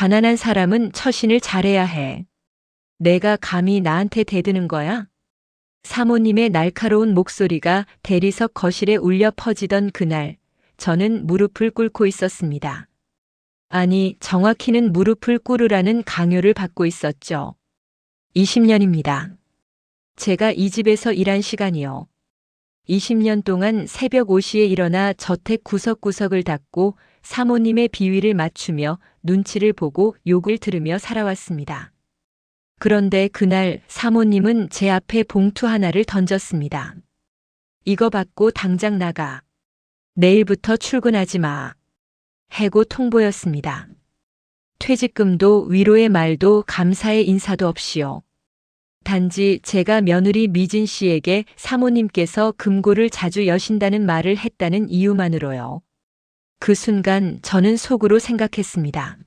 가난한 사람은 처신을 잘해야 해. 내가 감히 나한테 대드는 거야? 사모님의 날카로운 목소리가 대리석 거실에 울려 퍼지던 그날, 저는 무릎을 꿇고 있었습니다. 아니, 정확히는 무릎을 꿇으라는 강요를 받고 있었죠. 20년입니다. 제가 이 집에서 일한 시간이요. 20년 동안 새벽 5시에 일어나 저택 구석구석을 닦고 사모님의 비위를 맞추며 눈치를 보고 욕을 들으며 살아왔습니다. 그런데 그날 사모님은 제 앞에 봉투 하나를 던졌습니다. 이거 받고 당장 나가. 내일부터 출근하지 마. 해고 통보였습니다. 퇴직금도 위로의 말도 감사의 인사도 없이요. 단지 제가 며느리 미진 씨에게 사모님께서 금고를 자주 여신다는 말을 했다는 이유만으로요. 그 순간 저는 속으로 생각했습니다.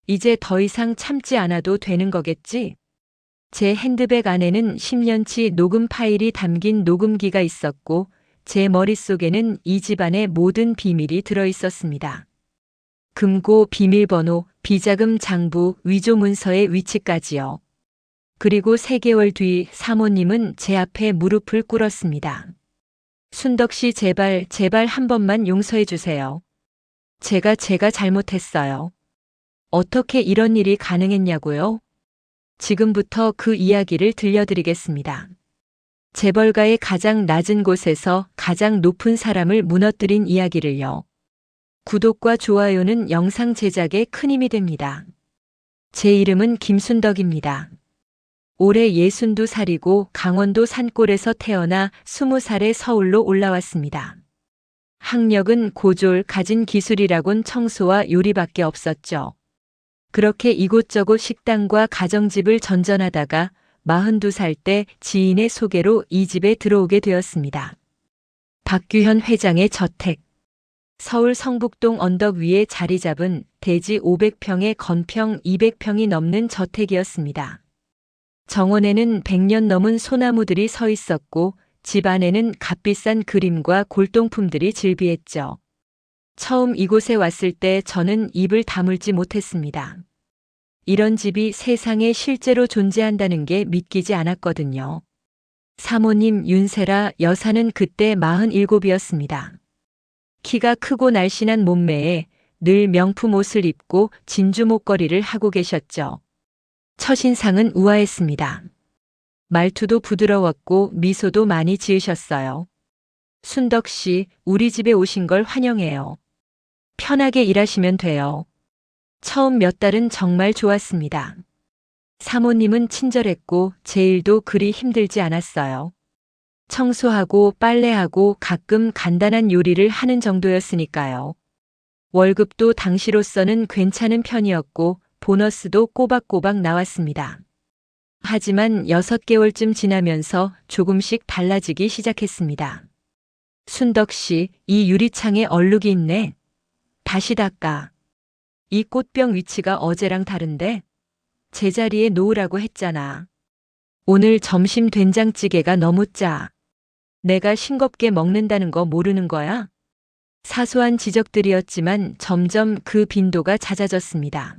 이제 더 이상 참지 않아도 되는 거겠지? 제 핸드백 안에는 10년치 녹음 파일이 담긴 녹음기가 있었고 제 머릿속에는 이 집안의 모든 비밀이 들어 있었습니다. 금고 비밀번호, 비자금 장부, 위조 문서의 위치까지요. 그리고 3개월 뒤 사모님은 제 앞에 무릎을 꿇었습니다. 순덕 씨 제발 한 번만 용서해 주세요. 제가 잘못했어요. 어떻게 이런 일이 가능했냐고요? 지금부터 그 이야기를 들려드리겠습니다. 재벌가의 가장 낮은 곳에서 가장 높은 사람을 무너뜨린 이야기를요. 구독과 좋아요는 영상 제작에 큰 힘이 됩니다. 제 이름은 김순덕입니다. 올해 62살이고 강원도 산골에서 태어나 20살에 서울로 올라왔습니다. 학력은 고졸, 가진 기술이라곤 청소와 요리밖에 없었죠. 그렇게 이곳저곳 식당과 가정집을 전전하다가 42살 때 지인의 소개로 이 집에 들어오게 되었습니다. 박규현 회장의 저택. 서울 성북동 언덕 위에 자리 잡은 대지 500평에 건평 200평이 넘는 저택이었습니다. 정원에는 100년 넘은 소나무들이 서 있었고 집 안에는 값비싼 그림과 골동품들이 즐비했죠. 처음 이곳에 왔을 때 저는 입을 다물지 못했습니다. 이런 집이 세상에 실제로 존재한다는 게 믿기지 않았거든요. 사모님 윤세라 여사는 그때 47이었습니다. 키가 크고 날씬한 몸매에 늘 명품 옷을 입고 진주 목걸이를 하고 계셨죠. 첫인상은 우아했습니다. 말투도 부드러웠고 미소도 많이 지으셨어요. 순덕 씨, 우리 집에 오신 걸 환영해요. 편하게 일하시면 돼요. 처음 몇 달은 정말 좋았습니다. 사모님은 친절했고 제 일도 그리 힘들지 않았어요. 청소하고 빨래하고 가끔 간단한 요리를 하는 정도였으니까요. 월급도 당시로서는 괜찮은 편이었고 보너스도 꼬박꼬박 나왔습니다. 하지만 6개월쯤 지나면서 조금씩 달라지기 시작했습니다. 순덕 씨, 이 유리창에 얼룩이 있네. 다시 닦아. 이 꽃병 위치가 어제랑 다른데? 제자리에 놓으라고 했잖아. 오늘 점심 된장찌개가 너무 짜. 내가 싱겁게 먹는다는 거 모르는 거야? 사소한 지적들이었지만 점점 그 빈도가 잦아졌습니다.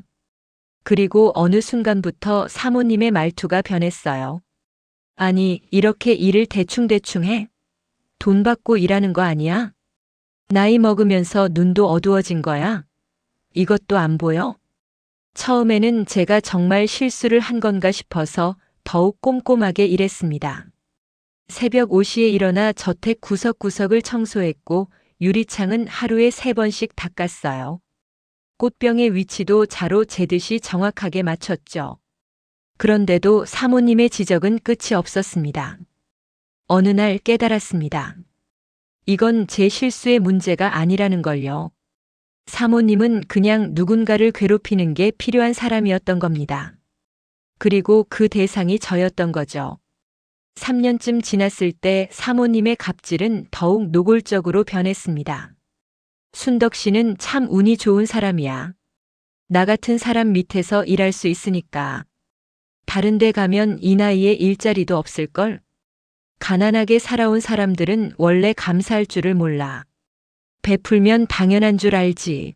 그리고 어느 순간부터 사모님의 말투가 변했어요. 아니, 이렇게 일을 대충대충 해? 돈 받고 일하는 거 아니야? 나이 먹으면서 눈도 어두워진 거야? 이것도 안 보여? 처음에는 제가 정말 실수를 한 건가 싶어서 더욱 꼼꼼하게 일했습니다. 새벽 5시에 일어나 저택 구석구석을 청소했고 유리창은 하루에 3번씩 닦았어요. 꽃병의 위치도 자로 재듯이 정확하게 맞췄죠. 그런데도 사모님의 지적은 끝이 없었습니다. 어느 날 깨달았습니다. 이건 제 실수의 문제가 아니라는 걸요. 사모님은 그냥 누군가를 괴롭히는 게 필요한 사람이었던 겁니다. 그리고 그 대상이 저였던 거죠. 3년쯤 지났을 때 사모님의 갑질은 더욱 노골적으로 변했습니다. 순덕 씨는 참 운이 좋은 사람이야. 나 같은 사람 밑에서 일할 수 있으니까. 다른 데 가면 이 나이에 일자리도 없을걸? 가난하게 살아온 사람들은 원래 감사할 줄을 몰라. 베풀면 당연한 줄 알지.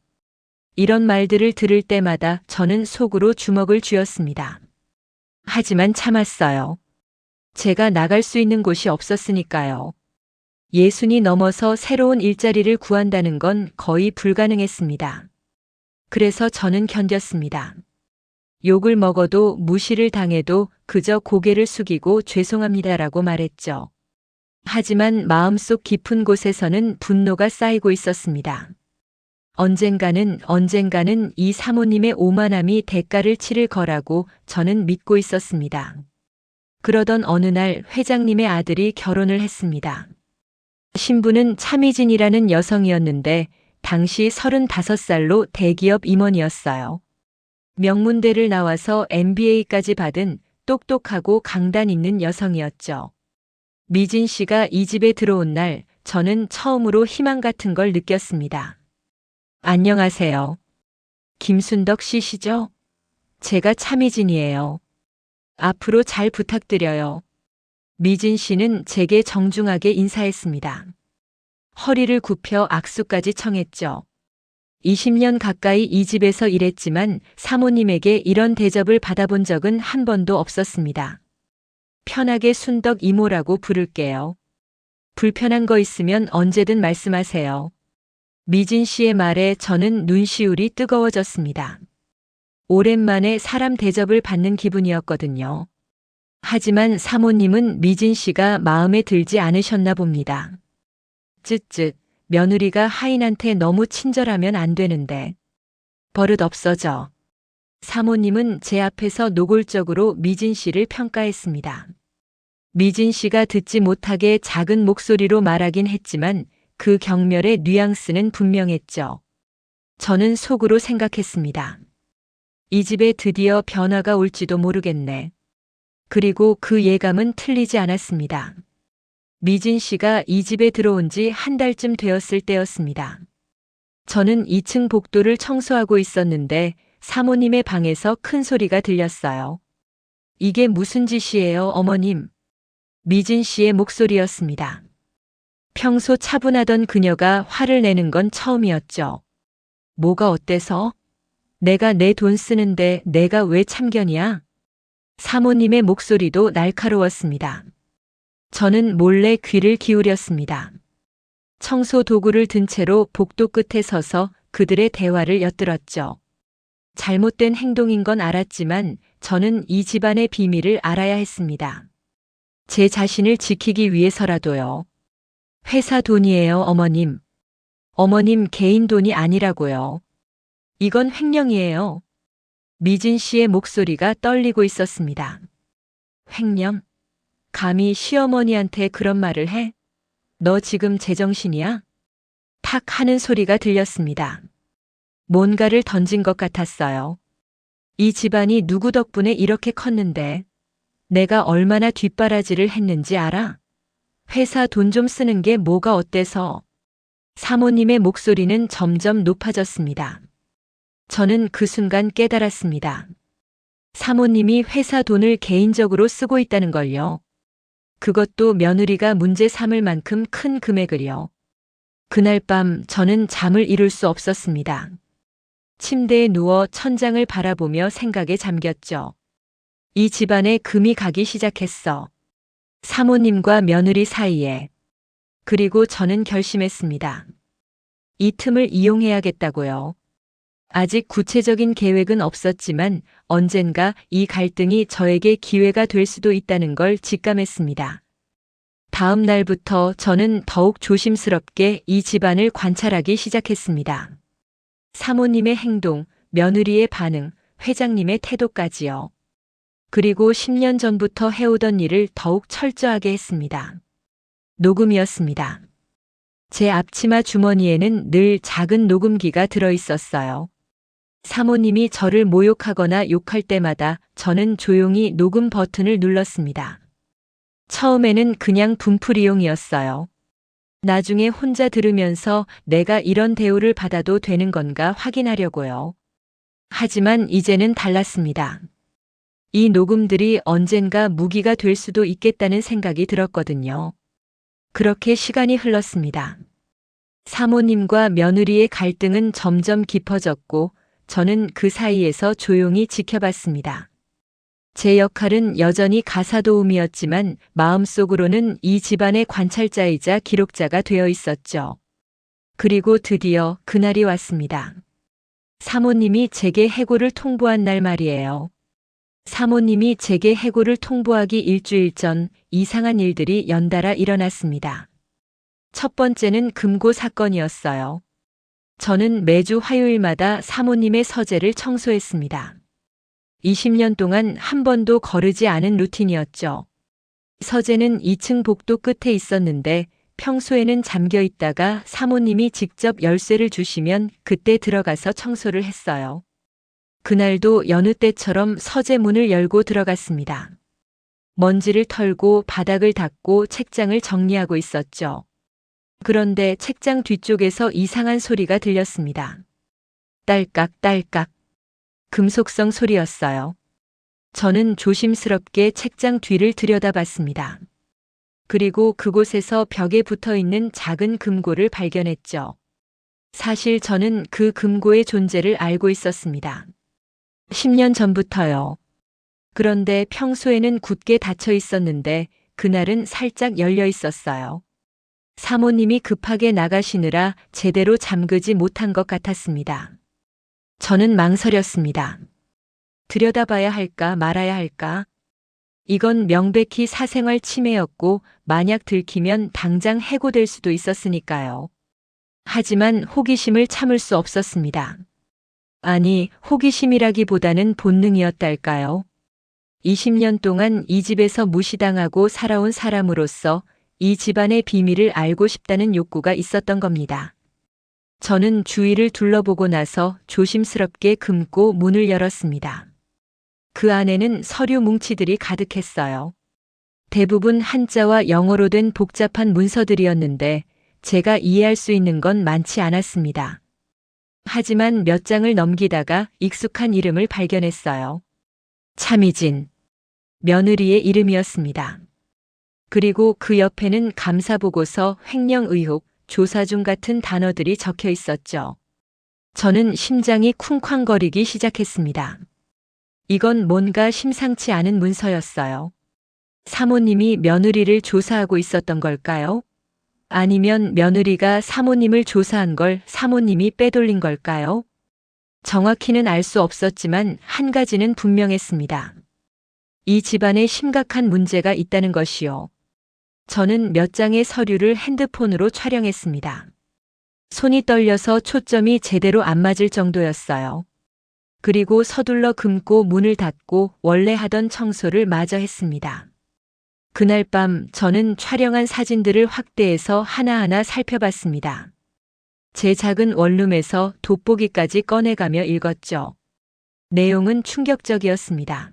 이런 말들을 들을 때마다 저는 속으로 주먹을 쥐었습니다. 하지만 참았어요. 제가 나갈 수 있는 곳이 없었으니까요. 예순이 넘어서 새로운 일자리를 구한다는 건 거의 불가능했습니다. 그래서 저는 견뎠습니다. 욕을 먹어도 무시를 당해도 그저 고개를 숙이고 죄송합니다라고 말했죠. 하지만 마음속 깊은 곳에서는 분노가 쌓이고 있었습니다. 언젠가는 이 사모님의 오만함이 대가를 치를 거라고 저는 믿고 있었습니다. 그러던 어느 날 회장님의 아들이 결혼을 했습니다. 신부는 차미진이라는 여성이었는데 당시 35살로 대기업 임원이었어요. 명문대를 나와서 MBA까지 받은 똑똑하고 강단 있는 여성이었죠. 미진 씨가 이 집에 들어온 날 저는 처음으로 희망 같은 걸 느꼈습니다. 안녕하세요. 김순덕 씨시죠? 제가 차미진이에요. 앞으로 잘 부탁드려요. 미진 씨는 제게 정중하게 인사했습니다. 허리를 굽혀 악수까지 청했죠. 20년 가까이 이 집에서 일했지만 사모님에게 이런 대접을 받아본 적은 한 번도 없었습니다. 편하게 순덕 이모라고 부를게요. 불편한 거 있으면 언제든 말씀하세요. 미진 씨의 말에 저는 눈시울이 뜨거워졌습니다. 오랜만에 사람 대접을 받는 기분이었거든요. 하지만 사모님은 미진 씨가 마음에 들지 않으셨나 봅니다. 쯧쯧, 며느리가 하인한테 너무 친절하면 안 되는데. 버릇 없어져. 사모님은 제 앞에서 노골적으로 미진 씨를 평가했습니다. 미진 씨가 듣지 못하게 작은 목소리로 말하긴 했지만 그 경멸의 뉘앙스는 분명했죠. 저는 속으로 생각했습니다. 이 집에 드디어 변화가 올지도 모르겠네. 그리고 그 예감은 틀리지 않았습니다. 미진 씨가 이 집에 들어온 지 한 달쯤 되었을 때였습니다. 저는 2층 복도를 청소하고 있었는데 사모님의 방에서 큰 소리가 들렸어요. 이게 무슨 짓이에요, 어머님? 미진 씨의 목소리였습니다. 평소 차분하던 그녀가 화를 내는 건 처음이었죠. 뭐가 어때서? 내가 내 돈 쓰는데 내가 왜 참견이야? 사모님의 목소리도 날카로웠습니다. 저는 몰래 귀를 기울였습니다. 청소 도구를 든 채로 복도 끝에 서서 그들의 대화를 엿들었죠. 잘못된 행동인 건 알았지만 저는 이 집안의 비밀을 알아야 했습니다. 제 자신을 지키기 위해서라도요. 회사 돈이에요, 어머님. 어머님 개인 돈이 아니라고요. 이건 횡령이에요. 미진 씨의 목소리가 떨리고 있었습니다. 횡령? 감히 시어머니한테 그런 말을 해? 너 지금 제정신이야? 탁 하는 소리가 들렸습니다. 뭔가를 던진 것 같았어요. 이 집안이 누구 덕분에 이렇게 컸는데 내가 얼마나 뒷바라지를 했는지 알아? 회사 돈 좀 쓰는 게 뭐가 어때서? 사모님의 목소리는 점점 높아졌습니다. 저는 그 순간 깨달았습니다. 사모님이 회사 돈을 개인적으로 쓰고 있다는 걸요. 그것도 며느리가 문제 삼을 만큼 큰 금액을요. 그날 밤 저는 잠을 이룰 수 없었습니다. 침대에 누워 천장을 바라보며 생각에 잠겼죠. 이 집안에 금이 가기 시작했어. 사모님과 며느리 사이에. 그리고 저는 결심했습니다. 이 틈을 이용해야겠다고요. 아직 구체적인 계획은 없었지만 언젠가 이 갈등이 저에게 기회가 될 수도 있다는 걸 직감했습니다. 다음 날부터 저는 더욱 조심스럽게 이 집안을 관찰하기 시작했습니다. 사모님의 행동, 며느리의 반응, 회장님의 태도까지요. 그리고 10년 전부터 해오던 일을 더욱 철저하게 했습니다. 녹음이었습니다. 제 앞치마 주머니에는 늘 작은 녹음기가 들어 있었어요. 사모님이 저를 모욕하거나 욕할 때마다 저는 조용히 녹음 버튼을 눌렀습니다. 처음에는 그냥 분풀이용이었어요. 나중에 혼자 들으면서 내가 이런 대우를 받아도 되는 건가 확인하려고요. 하지만 이제는 달랐습니다. 이 녹음들이 언젠가 무기가 될 수도 있겠다는 생각이 들었거든요. 그렇게 시간이 흘렀습니다. 사모님과 며느리의 갈등은 점점 깊어졌고 저는 그 사이에서 조용히 지켜봤습니다. 제 역할은 여전히 가사도우미였지만 마음속으로는 이 집안의 관찰자이자 기록자가 되어 있었죠. 그리고 드디어 그날이 왔습니다. 사모님이 제게 해고를 통보한 날 말이에요. 사모님이 제게 해고를 통보하기 일주일 전 이상한 일들이 연달아 일어났습니다. 첫 번째는 금고 사건이었어요. 저는 매주 화요일마다 사모님의 서재를 청소했습니다. 20년 동안 한 번도 거르지 않은 루틴이었죠. 서재는 2층 복도 끝에 있었는데 평소에는 잠겨 있다가 사모님이 직접 열쇠를 주시면 그때 들어가서 청소를 했어요. 그날도 여느 때처럼 서재 문을 열고 들어갔습니다. 먼지를 털고 바닥을 닦고 책장을 정리하고 있었죠. 그런데 책장 뒤쪽에서 이상한 소리가 들렸습니다. 딸깍딸깍. 금속성 소리였어요. 저는 조심스럽게 책장 뒤를 들여다봤습니다. 그리고 그곳에서 벽에 붙어 있는 작은 금고를 발견했죠. 사실 저는 그 금고의 존재를 알고 있었습니다. 10년 전부터요. 그런데 평소에는 굳게 닫혀 있었는데 그날은 살짝 열려 있었어요. 사모님이 급하게 나가시느라 제대로 잠그지 못한 것 같았습니다. 저는 망설였습니다. 들여다봐야 할까 말아야 할까? 이건 명백히 사생활 침해였고 만약 들키면 당장 해고될 수도 있었으니까요. 하지만 호기심을 참을 수 없었습니다. 아니, 호기심이라기보다는 본능이었달까요? 20년 동안 이 집에서 무시당하고 살아온 사람으로서 이 집안의 비밀을 알고 싶다는 욕구가 있었던 겁니다. 저는 주위를 둘러보고 나서 조심스럽게 금고 문을 열었습니다. 그 안에는 서류 뭉치들이 가득했어요. 대부분 한자와 영어로 된 복잡한 문서들이었는데 제가 이해할 수 있는 건 많지 않았습니다. 하지만 몇 장을 넘기다가 익숙한 이름을 발견했어요. 차미진. 며느리의 이름이었습니다. 그리고 그 옆에는 감사보고서, 횡령 의혹, 조사 중 같은 단어들이 적혀 있었죠. 저는 심장이 쿵쾅거리기 시작했습니다. 이건 뭔가 심상치 않은 문서였어요. 사모님이 며느리를 조사하고 있었던 걸까요? 아니면 며느리가 사모님을 조사한 걸 사모님이 빼돌린 걸까요? 정확히는 알 수 없었지만 한 가지는 분명했습니다. 이 집안에 심각한 문제가 있다는 것이요. 저는 몇 장의 서류를 핸드폰으로 촬영했습니다. 손이 떨려서 초점이 제대로 안 맞을 정도였어요. 그리고 서둘러 금고 문을 닫고 원래 하던 청소를 마저 했습니다. 그날 밤 저는 촬영한 사진들을 확대해서 하나하나 살펴봤습니다. 제 작은 원룸에서 돋보기까지 꺼내가며 읽었죠. 내용은 충격적이었습니다.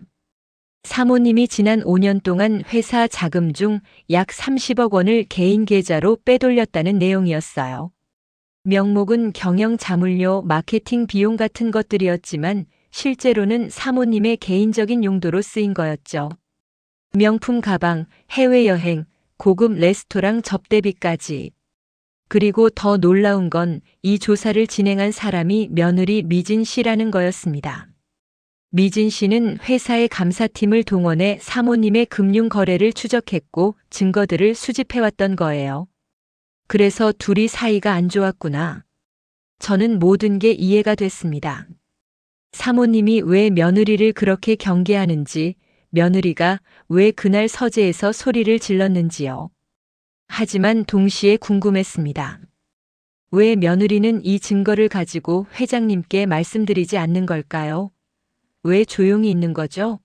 사모님이 지난 5년 동안 회사 자금 중 약 30억 원을 개인 계좌로 빼돌렸다는 내용이었어요. 명목은 경영 자물료, 마케팅 비용 같은 것들이었지만 실제로는 사모님의 개인적인 용도로 쓰인 거였죠. 명품 가방, 해외여행, 고급 레스토랑 접대비까지. 그리고 더 놀라운 건 이 조사를 진행한 사람이 며느리 미진 씨라는 거였습니다. 미진 씨는 회사의 감사팀을 동원해 사모님의 금융 거래를 추적했고 증거들을 수집해왔던 거예요. 그래서 둘이 사이가 안 좋았구나. 저는 모든 게 이해가 됐습니다. 사모님이 왜 며느리를 그렇게 경계하는지, 며느리가 왜 그날 서재에서 소리를 질렀는지요. 하지만 동시에 궁금했습니다. 왜 며느리는 이 증거를 가지고 회장님께 말씀드리지 않는 걸까요? 왜 조용히 있는 거죠?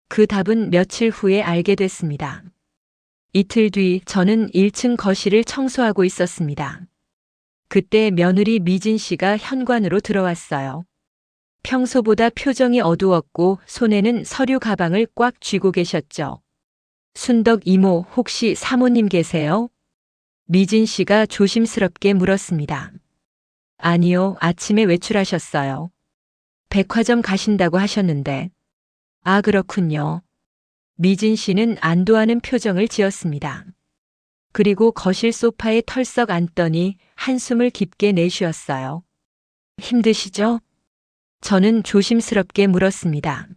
그 답은 며칠 후에 알게 됐습니다. 이틀 뒤 저는 1층 거실을 청소하고 있었습니다. 그때 며느리 미진 씨가 현관으로 들어왔어요. 평소보다 표정이 어두웠고 손에는 서류 가방을 꽉 쥐고 계셨죠. 순덕 이모, 혹시 사모님 계세요? 미진 씨가 조심스럽게 물었습니다. 아니요, 아침에 외출하셨어요. 백화점 가신다고 하셨는데. 아, 그렇군요. 미진 씨는 안도하는 표정을 지었습니다. 그리고 거실 소파에 털썩 앉더니 한숨을 깊게 내쉬었어요. 힘드시죠? 저는 조심스럽게 물었습니다.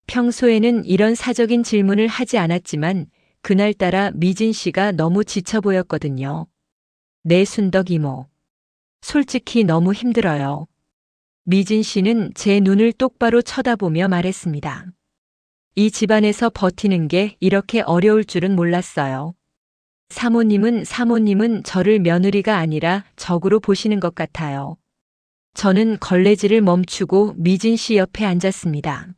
평소에는 이런 사적인 질문을 하지 않았지만 그날따라 미진 씨가 너무 지쳐 보였거든요. 네, 순덕 이모. 솔직히 너무 힘들어요. 미진 씨는 제 눈을 똑바로 쳐다보며 말했습니다. 이 집안에서 버티는 게 이렇게 어려울 줄은 몰랐어요. 사모님은 저를 며느리가 아니라 적으로 보시는 것 같아요. 저는 걸레질을 멈추고 미진 씨 옆에 앉았습니다.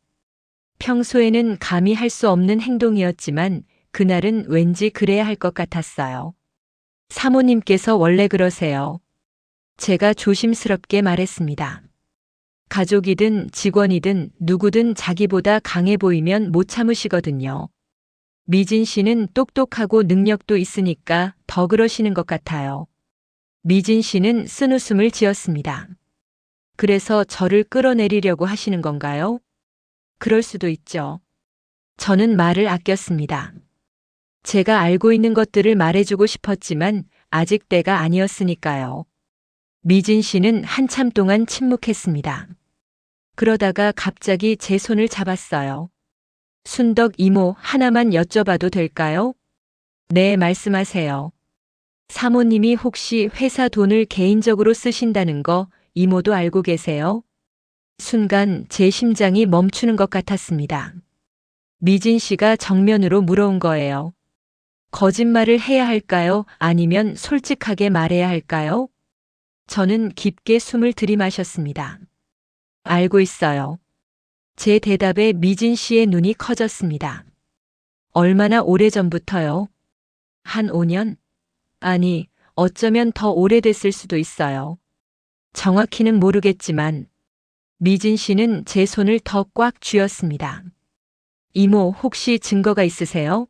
평소에는 감히 할 수 없는 행동이었지만 그날은 왠지 그래야 할 것 같았어요. 사모님께서 원래 그러세요. 제가 조심스럽게 말했습니다. 가족이든 직원이든 누구든 자기보다 강해 보이면 못 참으시거든요. 미진 씨는 똑똑하고 능력도 있으니까 더 그러시는 것 같아요. 미진 씨는 쓴웃음을 지었습니다. 그래서 저를 끌어내리려고 하시는 건가요? 그럴 수도 있죠. 저는 말을 아꼈습니다. 제가 알고 있는 것들을 말해주고 싶었지만 아직 때가 아니었으니까요. 미진 씨는 한참 동안 침묵했습니다. 그러다가 갑자기 제 손을 잡았어요. 순덕 이모, 하나만 여쭤봐도 될까요? 네, 말씀하세요. 사모님이 혹시 회사 돈을 개인적으로 쓰신다는 거 이모도 알고 계세요? 순간 제 심장이 멈추는 것 같았습니다. 미진 씨가 정면으로 물어온 거예요. 거짓말을 해야 할까요? 아니면 솔직하게 말해야 할까요? 저는 깊게 숨을 들이마셨습니다. 알고 있어요. 제 대답에 미진 씨의 눈이 커졌습니다. 얼마나 오래전부터요? 한 5년? 아니, 어쩌면 더 오래됐을 수도 있어요. 정확히는 모르겠지만 미진 씨는 제 손을 더 꽉 쥐었습니다. 이모, 혹시 증거가 있으세요?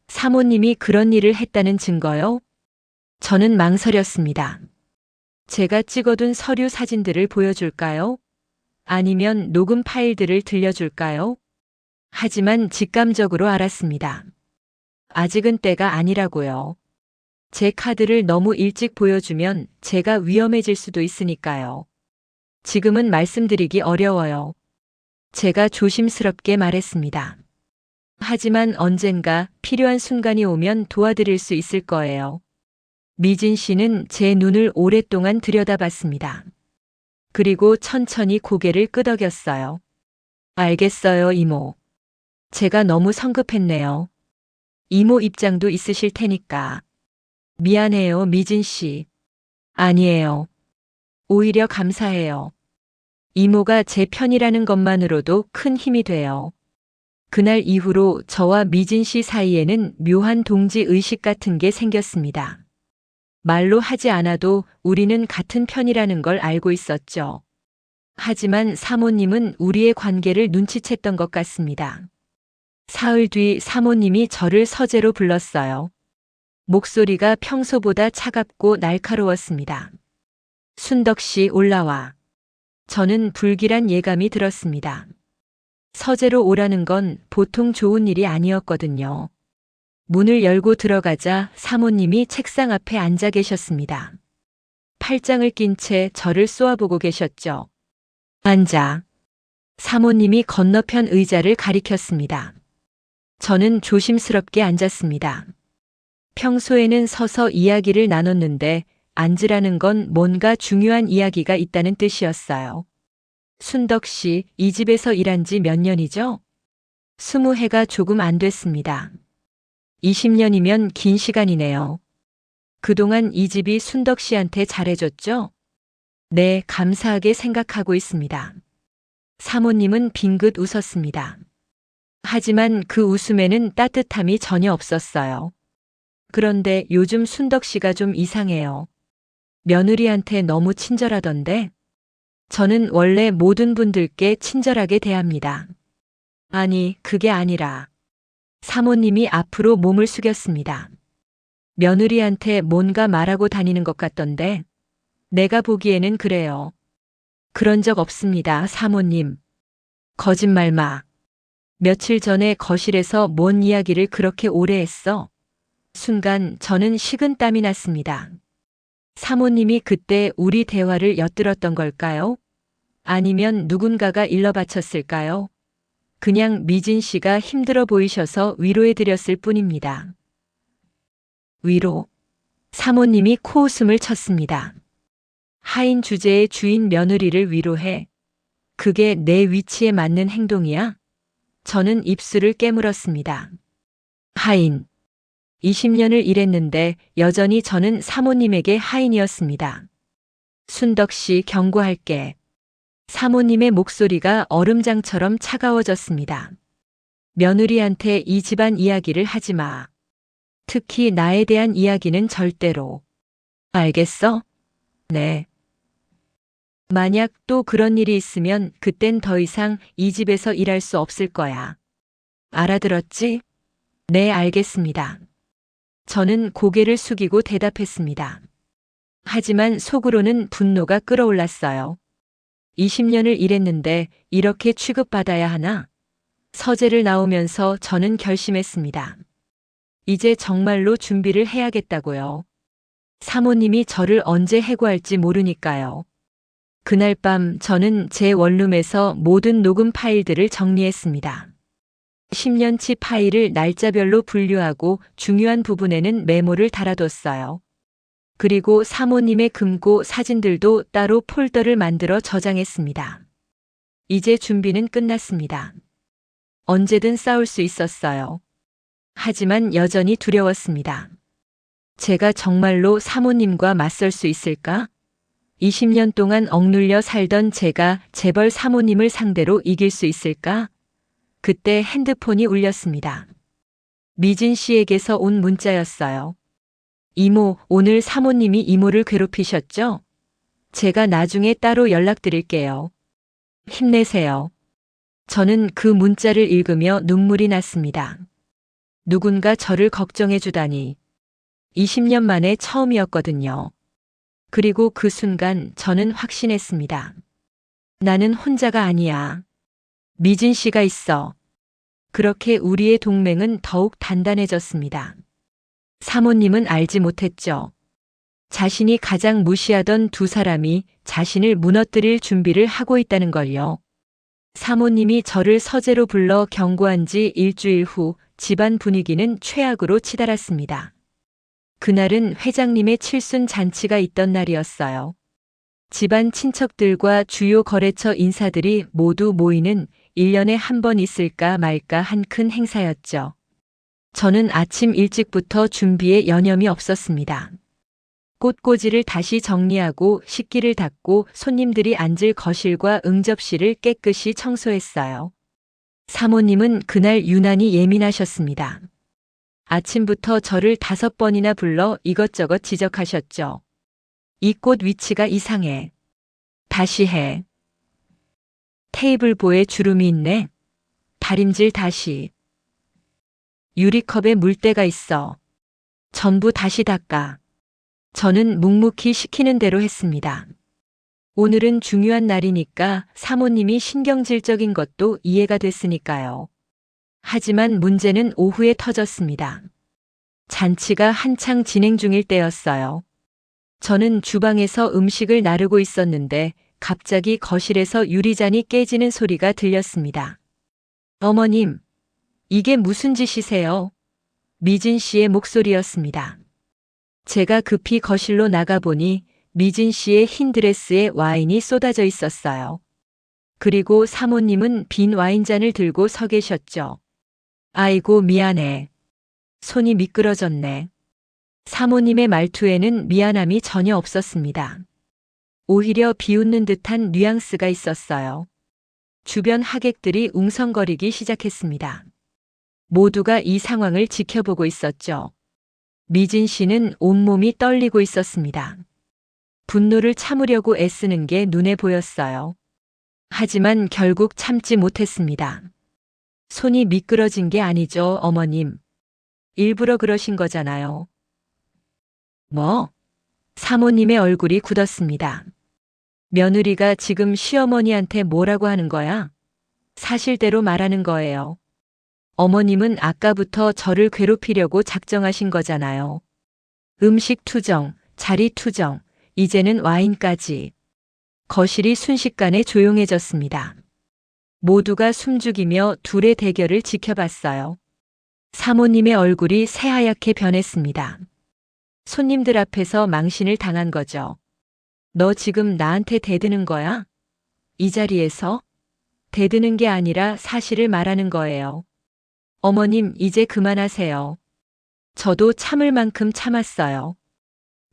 사모님이 그런 일을 했다는 증거요? 저는 망설였습니다. 제가 찍어둔 서류 사진들을 보여줄까요? 아니면 녹음 파일들을 들려줄까요? 하지만 직감적으로 알았습니다. 아직은 때가 아니라고요. 제 카드를 너무 일찍 보여주면 제가 위험해질 수도 있으니까요. 지금은 말씀드리기 어려워요. 제가 조심스럽게 말했습니다. 하지만 언젠가 필요한 순간이 오면 도와드릴 수 있을 거예요. 미진 씨는 제 눈을 오랫동안 들여다봤습니다. 그리고 천천히 고개를 끄덕였어요. 알겠어요, 이모. 제가 너무 성급했네요. 이모 입장도 있으실 테니까. 미안해요, 미진 씨. 아니에요. 오히려 감사해요. 이모가 제 편이라는 것만으로도 큰 힘이 돼요. 그날 이후로 저와 미진 씨 사이에는 묘한 동지 의식 같은 게 생겼습니다. 말로 하지 않아도 우리는 같은 편이라는 걸 알고 있었죠. 하지만 사모님은 우리의 관계를 눈치챘던 것 같습니다. 사흘 뒤 사모님이 저를 서재로 불렀어요. 목소리가 평소보다 차갑고 날카로웠습니다. 순덕 씨, 올라와. 저는 불길한 예감이 들었습니다. 서재로 오라는 건 보통 좋은 일이 아니었거든요. 문을 열고 들어가자 사모님이 책상 앞에 앉아 계셨습니다. 팔짱을 낀 채 저를 쏘아보고 계셨죠. 앉아. 사모님이 건너편 의자를 가리켰습니다. 저는 조심스럽게 앉았습니다. 평소에는 서서 이야기를 나눴는데 앉으라는 건 뭔가 중요한 이야기가 있다는 뜻이었어요. 순덕 씨, 이 집에서 일한 지 몇 년이죠? 20해가 조금 안 됐습니다. 20년이면 긴 시간이네요. 그동안 이 집이 순덕 씨한테 잘해줬죠? 네, 감사하게 생각하고 있습니다. 사모님은 빙긋 웃었습니다. 하지만 그 웃음에는 따뜻함이 전혀 없었어요. 그런데 요즘 순덕 씨가 좀 이상해요. 며느리한테 너무 친절하던데? 저는 원래 모든 분들께 친절하게 대합니다. 아니, 그게 아니라. 사모님이 앞으로 몸을 숙였습니다. 며느리한테 뭔가 말하고 다니는 것 같던데? 내가 보기에는 그래요. 그런 적 없습니다, 사모님. 거짓말 마. 며칠 전에 거실에서 뭔 이야기를 그렇게 오래 했어? 순간 저는 식은땀이 났습니다. 사모님이 그때 우리 대화를 엿들었던 걸까요? 아니면 누군가가 일러 바쳤을까요? 그냥 미진 씨가 힘들어 보이셔서 위로해드렸을 뿐입니다. 위로. 사모님이 코웃음을 쳤습니다. 하인 주제의 주인 며느리를 위로해. 그게 내 위치에 맞는 행동이야? 저는 입술을 깨물었습니다. 하인. 20년을 일했는데 여전히 저는 사모님에게 하인이었습니다. 순덕 씨 경고할게. 사모님의 목소리가 얼음장처럼 차가워졌습니다. 며느리한테 이 집안 이야기를 하지 마. 특히 나에 대한 이야기는 절대로. 알겠어? 네. 만약 또 그런 일이 있으면 그땐 더 이상 이 집에서 일할 수 없을 거야. 알아들었지? 네, 알겠습니다. 저는 고개를 숙이고 대답했습니다. 하지만 속으로는 분노가 끓어올랐어요. 20년을 일했는데 이렇게 취급받아야 하나? 서재를 나오면서 저는 결심했습니다. 이제 정말로 준비를 해야겠다고요. 사모님이 저를 언제 해고할지 모르니까요. 그날 밤 저는 제 원룸에서 모든 녹음 파일들을 정리했습니다. 10년치 파일을 날짜별로 분류하고 중요한 부분에는 메모를 달아뒀어요. 그리고 사모님의 금고 사진들도 따로 폴더를 만들어 저장했습니다. 이제 준비는 끝났습니다. 언제든 싸울 수 있었어요. 하지만 여전히 두려웠습니다. 제가 정말로 사모님과 맞설 수 있을까? 20년 동안 억눌려 살던 제가 재벌 사모님을 상대로 이길 수 있을까? 그때 핸드폰이 울렸습니다. 미진 씨에게서 온 문자였어요. 이모, 오늘 사모님이 이모를 괴롭히셨죠? 제가 나중에 따로 연락드릴게요. 힘내세요. 저는 그 문자를 읽으며 눈물이 났습니다. 누군가 저를 걱정해 주다니. 20년 만에 처음이었거든요. 그리고 그 순간 저는 확신했습니다. 나는 혼자가 아니야. 미진 씨가 있어. 그렇게 우리의 동맹은 더욱 단단해졌습니다. 사모님은 알지 못했죠. 자신이 가장 무시하던 두 사람이 자신을 무너뜨릴 준비를 하고 있다는 걸요. 사모님이 저를 서재로 불러 경고한 지 일주일 후 집안 분위기는 최악으로 치달았습니다. 그날은 회장님의 칠순 잔치가 있던 날이었어요. 집안 친척들과 주요 거래처 인사들이 모두 모이는 1년에 한 번 있을까 말까 한 큰 행사였죠. 저는 아침 일찍부터 준비에 여념이 없었습니다. 꽃꽂이를 다시 정리하고 식기를 닦고 손님들이 앉을 거실과 응접실을 깨끗이 청소했어요. 사모님은 그날 유난히 예민하셨습니다. 아침부터 저를 5번이나 불러 이것저것 지적하셨죠. 이 꽃 위치가 이상해. 다시 해. 테이블보에 주름이 있네. 다림질 다시. 유리컵에 물때가 있어. 전부 다시 닦아. 저는 묵묵히 시키는 대로 했습니다. 오늘은 중요한 날이니까 사모님이 신경질적인 것도 이해가 됐으니까요. 하지만 문제는 오후에 터졌습니다. 잔치가 한창 진행 중일 때였어요. 저는 주방에서 음식을 나르고 있었는데 갑자기 거실에서 유리잔이 깨지는 소리가 들렸습니다. 어머님, 이게 무슨 짓이세요? 미진 씨의 목소리였습니다. 제가 급히 거실로 나가보니 미진 씨의 흰 드레스에 와인이 쏟아져 있었어요. 그리고 사모님은 빈 와인잔을 들고 서 계셨죠. 아이고 미안해. 손이 미끄러졌네. 사모님의 말투에는 미안함이 전혀 없었습니다. 오히려 비웃는 듯한 뉘앙스가 있었어요. 주변 하객들이 웅성거리기 시작했습니다. 모두가 이 상황을 지켜보고 있었죠. 미진 씨는 온몸이 떨리고 있었습니다. 분노를 참으려고 애쓰는 게 눈에 보였어요. 하지만 결국 참지 못했습니다. 손이 미끄러진 게 아니죠, 어머님. 일부러 그러신 거잖아요. 뭐? 사모님의 얼굴이 굳었습니다. 며느리가 지금 시어머니한테 뭐라고 하는 거야? 사실대로 말하는 거예요. 어머님은 아까부터 저를 괴롭히려고 작정하신 거잖아요. 음식 투정, 자리 투정, 이제는 와인까지. 거실이 순식간에 조용해졌습니다. 모두가 숨죽이며 둘의 대결을 지켜봤어요. 사모님의 얼굴이 새하얗게 변했습니다. 손님들 앞에서 망신을 당한 거죠. 너 지금 나한테 대드는 거야? 이 자리에서? 대드는 게 아니라 사실을 말하는 거예요. 어머님, 이제 그만하세요. 저도 참을 만큼 참았어요.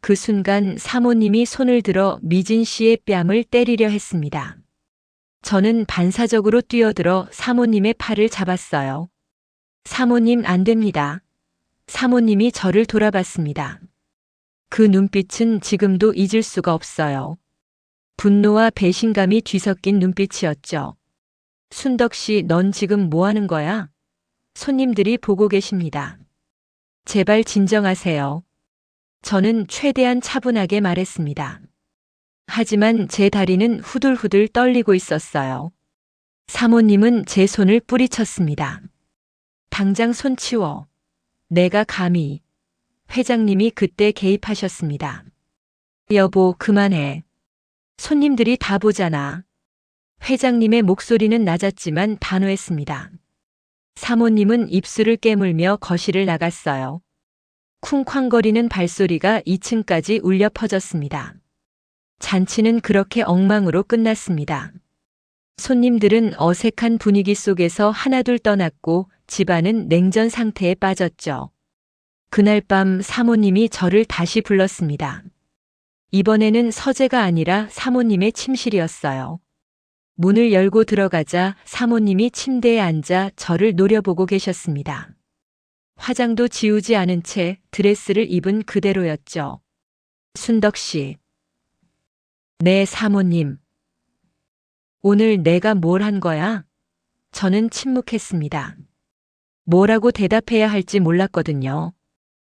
그 순간 사모님이 손을 들어 미진 씨의 뺨을 때리려 했습니다. 저는 반사적으로 뛰어들어 사모님의 팔을 잡았어요. 사모님, 안 됩니다. 사모님이 저를 돌아봤습니다. 그 눈빛은 지금도 잊을 수가 없어요. 분노와 배신감이 뒤섞인 눈빛이었죠. 순덕 씨, 넌 지금 뭐 하는 거야? 손님들이 보고 계십니다. 제발 진정하세요. 저는 최대한 차분하게 말했습니다. 하지만 제 다리는 후들후들 떨리고 있었어요. 사모님은 제 손을 뿌리쳤습니다. 당장 손 치워. 내가 감히. 회장님이 그때 개입하셨습니다. 여보, 그만해. 손님들이 다 보잖아. 회장님의 목소리는 낮았지만 단호했습니다. 사모님은 입술을 깨물며 거실을 나갔어요. 쿵쾅거리는 발소리가 2층까지 울려 퍼졌습니다. 잔치는 그렇게 엉망으로 끝났습니다. 손님들은 어색한 분위기 속에서 하나둘 떠났고 집안은 냉전 상태에 빠졌죠. 그날 밤 사모님이 저를 다시 불렀습니다. 이번에는 서재가 아니라 사모님의 침실이었어요. 문을 열고 들어가자 사모님이 침대에 앉아 저를 노려보고 계셨습니다. 화장도 지우지 않은 채 드레스를 입은 그대로였죠. 순덕 씨. 네, 사모님. 오늘 내가 뭘 한 거야? 저는 침묵했습니다. 뭐라고 대답해야 할지 몰랐거든요.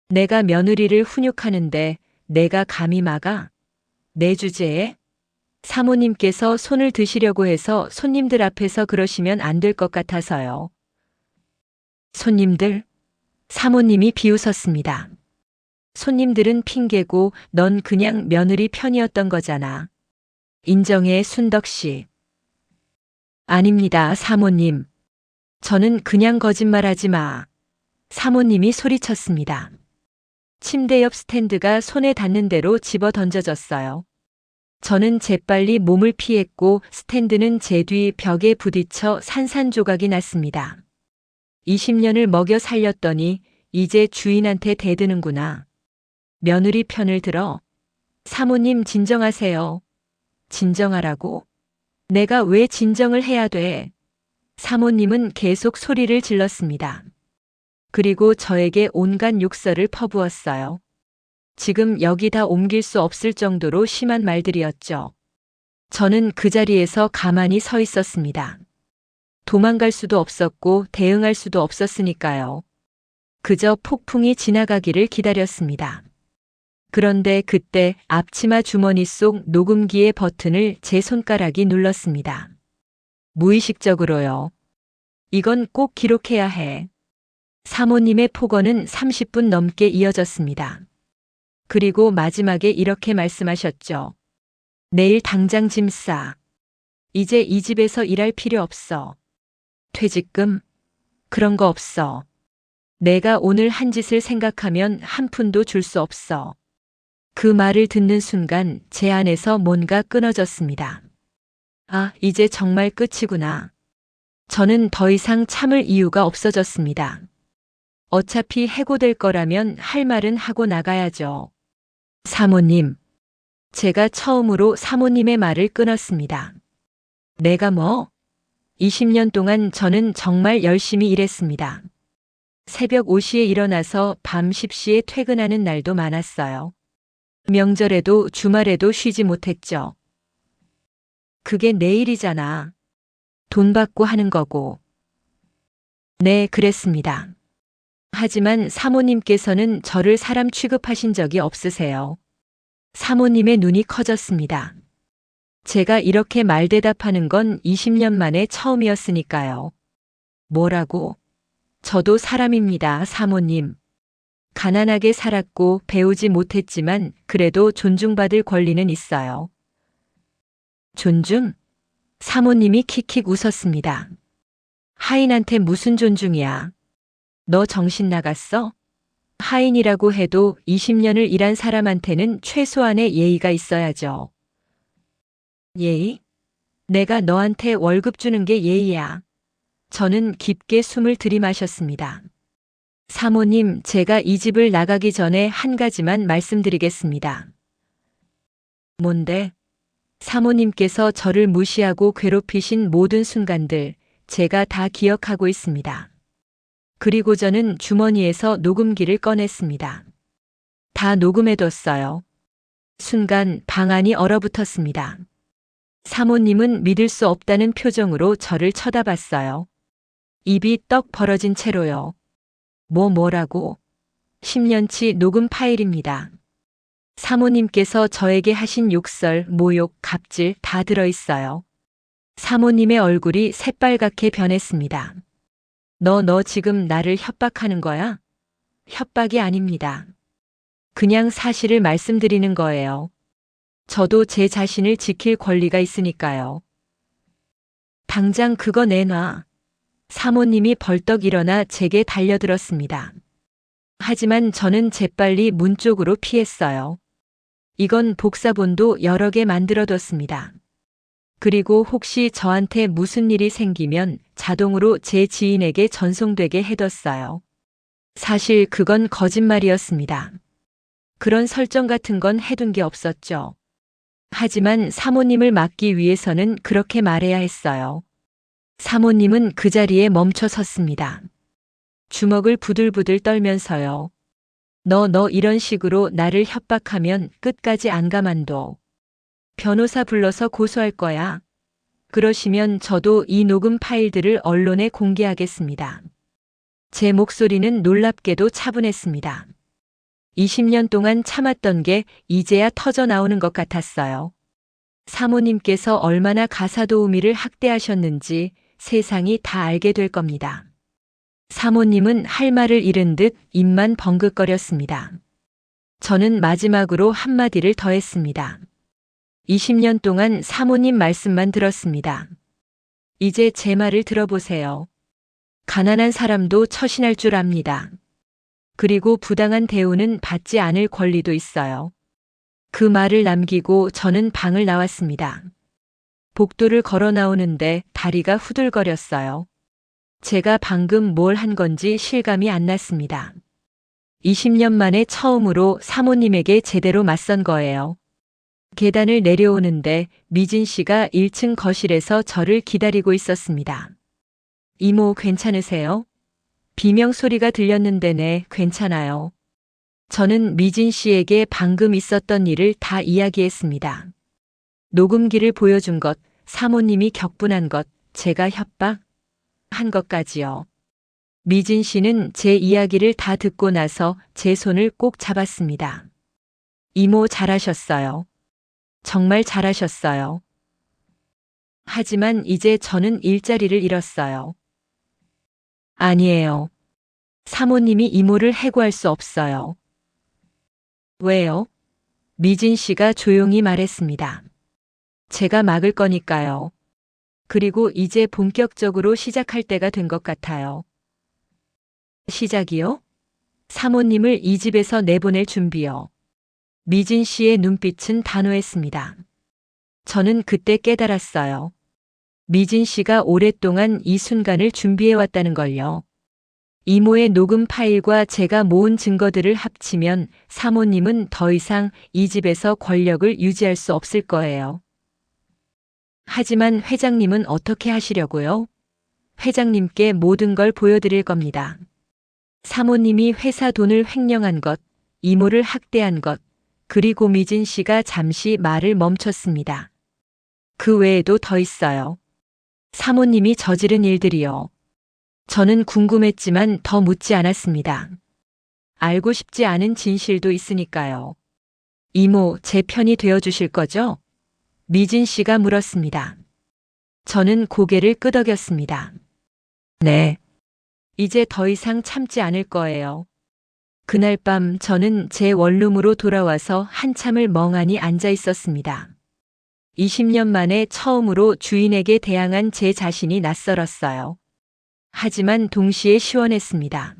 내가 며느리를 훈육하는데 내가 감히 막아? 내 주제에? 사모님께서 손을 드시려고 해서 손님들 앞에서 그러시면 안 될 것 같아서요. 손님들? 사모님이 비웃었습니다. 손님들은 핑계고 넌 그냥 며느리 편이었던 거잖아. 인정해, 순덕 씨. 아닙니다, 사모님. 저는 그냥 거짓말하지 마. 사모님이 소리쳤습니다. 침대 옆 스탠드가 손에 닿는 대로 집어 던져졌어요. 저는 재빨리 몸을 피했고 스탠드는 제 뒤 벽에 부딪혀 산산조각이 났습니다. 20년을 먹여 살렸더니 이제 주인한테 대드는구나. 며느리 편을 들어. 사모님, 진정하세요. 진정하라고? 내가 왜 진정을 해야 돼? 사모님은 계속 소리를 질렀습니다. 그리고 저에게 온갖 욕설을 퍼부었어요. 지금 여기 다 옮길 수 없을 정도로 심한 말들이었죠. 저는 그 자리에서 가만히 서 있었습니다. 도망갈 수도 없었고 대응할 수도 없었으니까요. 그저 폭풍이 지나가기를 기다렸습니다. 그런데 그때 앞치마 주머니 속 녹음기의 버튼을 제 손가락이 눌렀습니다. 무의식적으로요. 이건 꼭 기록해야 해. 사모님의 폭언은 30분 넘게 이어졌습니다. 그리고 마지막에 이렇게 말씀하셨죠. 내일 당장 짐 싸. 이제 이 집에서 일할 필요 없어. 퇴직금? 그런 거 없어. 내가 오늘 한 짓을 생각하면 한 푼도 줄 수 없어. 그 말을 듣는 순간 제 안에서 뭔가 끊어졌습니다. 아, 이제 정말 끝이구나. 저는 더 이상 참을 이유가 없어졌습니다. 어차피 해고될 거라면 할 말은 하고 나가야죠. 사모님. 제가 처음으로 사모님의 말을 끊었습니다. 내가 뭐? 20년 동안 저는 정말 열심히 일했습니다. 새벽 5시에 일어나서 밤 10시에 퇴근하는 날도 많았어요. 명절에도 주말에도 쉬지 못했죠. 그게 내 일이잖아. 돈 받고 하는 거고. 네, 그랬습니다. 하지만 사모님께서는 저를 사람 취급하신 적이 없으세요. 사모님의 눈이 커졌습니다. 제가 이렇게 말대답하는 건 20년 만에 처음이었으니까요. 뭐라고? 저도 사람입니다, 사모님. 가난하게 살았고 배우지 못했지만 그래도 존중받을 권리는 있어요. 존중? 사모님이 킥킥 웃었습니다. 하인한테 무슨 존중이야? 너 정신 나갔어? 하인이라고 해도 20년을 일한 사람한테는 최소한의 예의가 있어야죠. 예의? 내가 너한테 월급 주는 게 예의야. 저는 깊게 숨을 들이마셨습니다. 사모님, 제가 이 집을 나가기 전에 한 가지만 말씀드리겠습니다. 뭔데? 사모님께서 저를 무시하고 괴롭히신 모든 순간들, 제가 다 기억하고 있습니다. 그리고 저는 주머니에서 녹음기를 꺼냈습니다. 다 녹음해뒀어요. 순간 방 안이 얼어붙었습니다. 사모님은 믿을 수 없다는 표정으로 저를 쳐다봤어요. 입이 떡 벌어진 채로요. 뭐라고? 10년치 녹음 파일입니다. 사모님께서 저에게 하신 욕설, 모욕, 갑질 다 들어있어요. 사모님의 얼굴이 새빨갛게 변했습니다. 너 지금 나를 협박하는 거야? 협박이 아닙니다. 그냥 사실을 말씀드리는 거예요. 저도 제 자신을 지킬 권리가 있으니까요. 당장 그거 내놔. 사모님이 벌떡 일어나 제게 달려들었습니다. 하지만 저는 재빨리 문 쪽으로 피했어요. 이건 복사본도 여러 개 만들어뒀습니다. 그리고 혹시 저한테 무슨 일이 생기면 자동으로 제 지인에게 전송되게 해뒀어요. 사실 그건 거짓말이었습니다. 그런 설정 같은 건 해둔 게 없었죠. 하지만 사모님을 막기 위해서는 그렇게 말해야 했어요. 사모님은 그 자리에 멈춰 섰습니다. 주먹을 부들부들 떨면서요. 너 이런 식으로 나를 협박하면 끝까지 안 가만둬. 변호사 불러서 고소할 거야. 그러시면 저도 이 녹음 파일들을 언론에 공개하겠습니다. 제 목소리는 놀랍게도 차분했습니다. 20년 동안 참았던 게 이제야 터져 나오는 것 같았어요. 사모님께서 얼마나 가사도우미를 학대하셨는지 세상이 다 알게 될 겁니다. 사모님은 할 말을 잃은 듯 입만 벙긋거렸습니다. 저는 마지막으로 한마디를 더했습니다. 20년 동안 사모님 말씀만 들었습니다. 이제 제 말을 들어보세요. 가난한 사람도 처신할 줄 압니다. 그리고 부당한 대우는 받지 않을 권리도 있어요. 그 말을 남기고 저는 방을 나왔습니다. 복도를 걸어 나오는데 다리가 후들거렸어요. 제가 방금 뭘 한 건지 실감이 안 났습니다. 20년 만에 처음으로 사모님에게 제대로 맞선 거예요. 계단을 내려오는데 미진 씨가 1층 거실에서 저를 기다리고 있었습니다. 이모 괜찮으세요? 비명 소리가 들렸는데 네, 괜찮아요. 저는 미진 씨에게 방금 있었던 일을 다 이야기했습니다. 녹음기를 보여준 것, 사모님이 격분한 것, 제가 협박한 것까지요. 미진 씨는 제 이야기를 다 듣고 나서 제 손을 꼭 잡았습니다. 이모 잘하셨어요. 정말 잘하셨어요. 하지만 이제 저는 일자리를 잃었어요. 아니에요. 사모님이 이모를 해고할 수 없어요. 왜요? 미진 씨가 조용히 말했습니다. 제가 막을 거니까요. 그리고 이제 본격적으로 시작할 때가 된 것 같아요. 시작이요? 사모님을 이 집에서 내보낼 준비요. 미진 씨의 눈빛은 단호했습니다. 저는 그때 깨달았어요. 미진 씨가 오랫동안 이 순간을 준비해왔다는 걸요. 이모의 녹음 파일과 제가 모은 증거들을 합치면 사모님은 더 이상 이 집에서 권력을 유지할 수 없을 거예요. 하지만 회장님은 어떻게 하시려고요? 회장님께 모든 걸 보여드릴 겁니다. 사모님이 회사 돈을 횡령한 것, 이모를 학대한 것, 그리고 미진 씨가 잠시 말을 멈췄습니다. 그 외에도 더 있어요. 사모님이 저지른 일들이요. 저는 궁금했지만 더 묻지 않았습니다. 알고 싶지 않은 진실도 있으니까요. 이모, 제 편이 되어주실 거죠? 미진 씨가 물었습니다. 저는 고개를 끄덕였습니다. 네. 이제 더 이상 참지 않을 거예요. 그날 밤 저는 제 원룸으로 돌아와서 한참을 멍하니 앉아 있었습니다. 20년 만에 처음으로 주인에게 대항한 제 자신이 낯설었어요. 하지만 동시에 시원했습니다.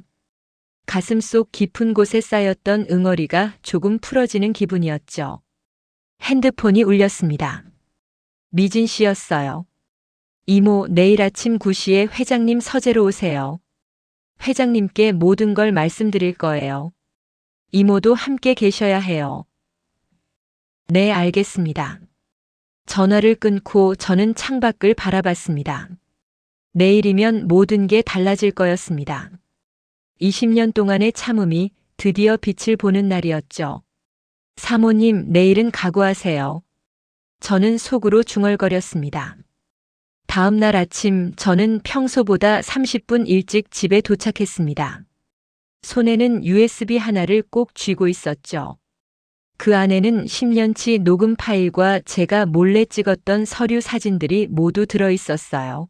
가슴속 깊은 곳에 쌓였던 응어리가 조금 풀어지는 기분이었죠. 핸드폰이 울렸습니다. 미진 씨였어요. 이모, 내일 아침 9시에 회장님 서재로 오세요. 회장님께 모든 걸 말씀드릴 거예요. 이모도 함께 계셔야 해요. 네, 알겠습니다. 전화를 끊고 저는 창밖을 바라봤습니다. 내일이면 모든 게 달라질 거였습니다. 20년 동안의 참음이 드디어 빛을 보는 날이었죠. 사모님, 내일은 각오하세요. 저는 속으로 중얼거렸습니다. 다음 날 아침 저는 평소보다 30분 일찍 집에 도착했습니다. 손에는 USB 하나를 꼭 쥐고 있었죠. 그 안에는 10년치 녹음 파일과 제가 몰래 찍었던 서류 사진들이 모두 들어 있었어요.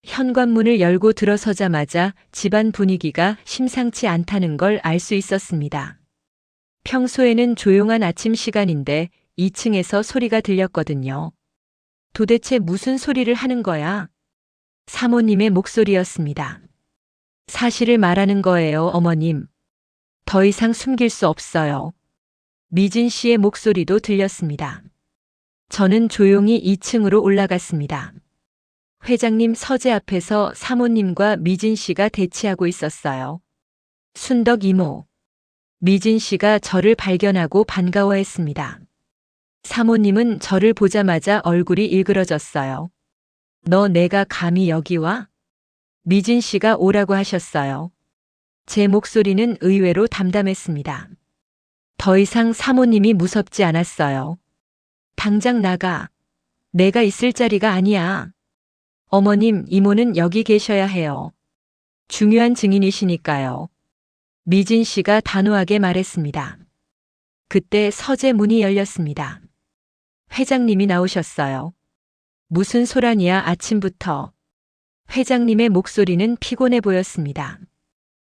현관문을 열고 들어서자마자 집안 분위기가 심상치 않다는 걸 알 수 있었습니다. 평소에는 조용한 아침 시간인데 2층에서 소리가 들렸거든요. 도대체 무슨 소리를 하는 거야? 사모님의 목소리였습니다. 사실을 말하는 거예요, 어머님. 더 이상 숨길 수 없어요. 미진 씨의 목소리도 들렸습니다. 저는 조용히 2층으로 올라갔습니다. 회장님 서재 앞에서 사모님과 미진 씨가 대치하고 있었어요. 순덕 이모. 미진 씨가 저를 발견하고 반가워했습니다. 사모님은 저를 보자마자 얼굴이 일그러졌어요. 너 내가 감히 여기 와? 미진 씨가 오라고 하셨어요. 제 목소리는 의외로 담담했습니다. 더 이상 사모님이 무섭지 않았어요. 당장 나가. 내가 있을 자리가 아니야. 어머님, 이모는 여기 계셔야 해요. 중요한 증인이시니까요. 미진 씨가 단호하게 말했습니다. 그때 서재 문이 열렸습니다. 회장님이 나오셨어요. 무슨 소란이야, 아침부터. 회장님의 목소리는 피곤해 보였습니다.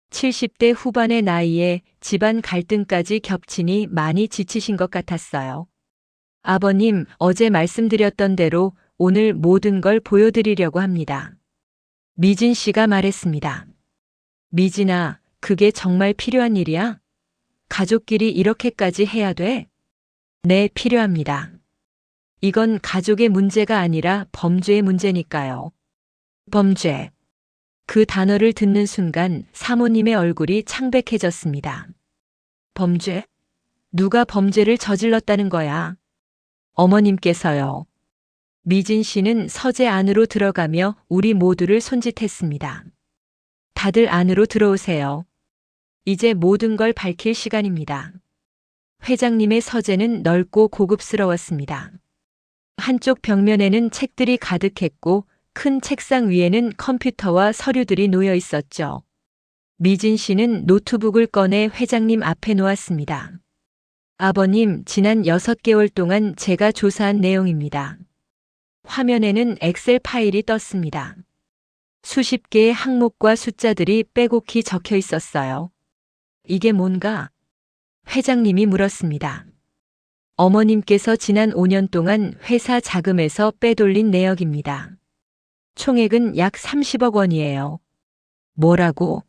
70대 후반의 나이에 집안 갈등까지 겹치니 많이 지치신 것 같았어요. 아버님, 어제 말씀드렸던 대로 오늘 모든 걸 보여드리려고 합니다. 미진 씨가 말했습니다. 미진아, 그게 정말 필요한 일이야? 가족끼리 이렇게까지 해야 돼? 네, 필요합니다. 이건 가족의 문제가 아니라 범죄의 문제니까요. 범죄. 그 단어를 듣는 순간 사모님의 얼굴이 창백해졌습니다. 범죄? 누가 범죄를 저질렀다는 거야? 어머님께서요. 미진 씨는 서재 안으로 들어가며 우리 모두를 손짓했습니다. 다들 안으로 들어오세요. 이제 모든 걸 밝힐 시간입니다. 회장님의 서재는 넓고 고급스러웠습니다. 한쪽 벽면에는 책들이 가득했고 큰 책상 위에는 컴퓨터와 서류들이 놓여 있었죠. 미진 씨는 노트북을 꺼내 회장님 앞에 놓았습니다. 아버님, 지난 6개월 동안 제가 조사한 내용입니다. 화면에는 엑셀 파일이 떴습니다. 수십 개의 항목과 숫자들이 빼곡히 적혀 있었어요. 이게 뭔가? 회장님이 물었습니다. 어머님께서 지난 5년 동안 회사 자금에서 빼돌린 내역입니다. 총액은 약 30억 원이에요. 뭐라고?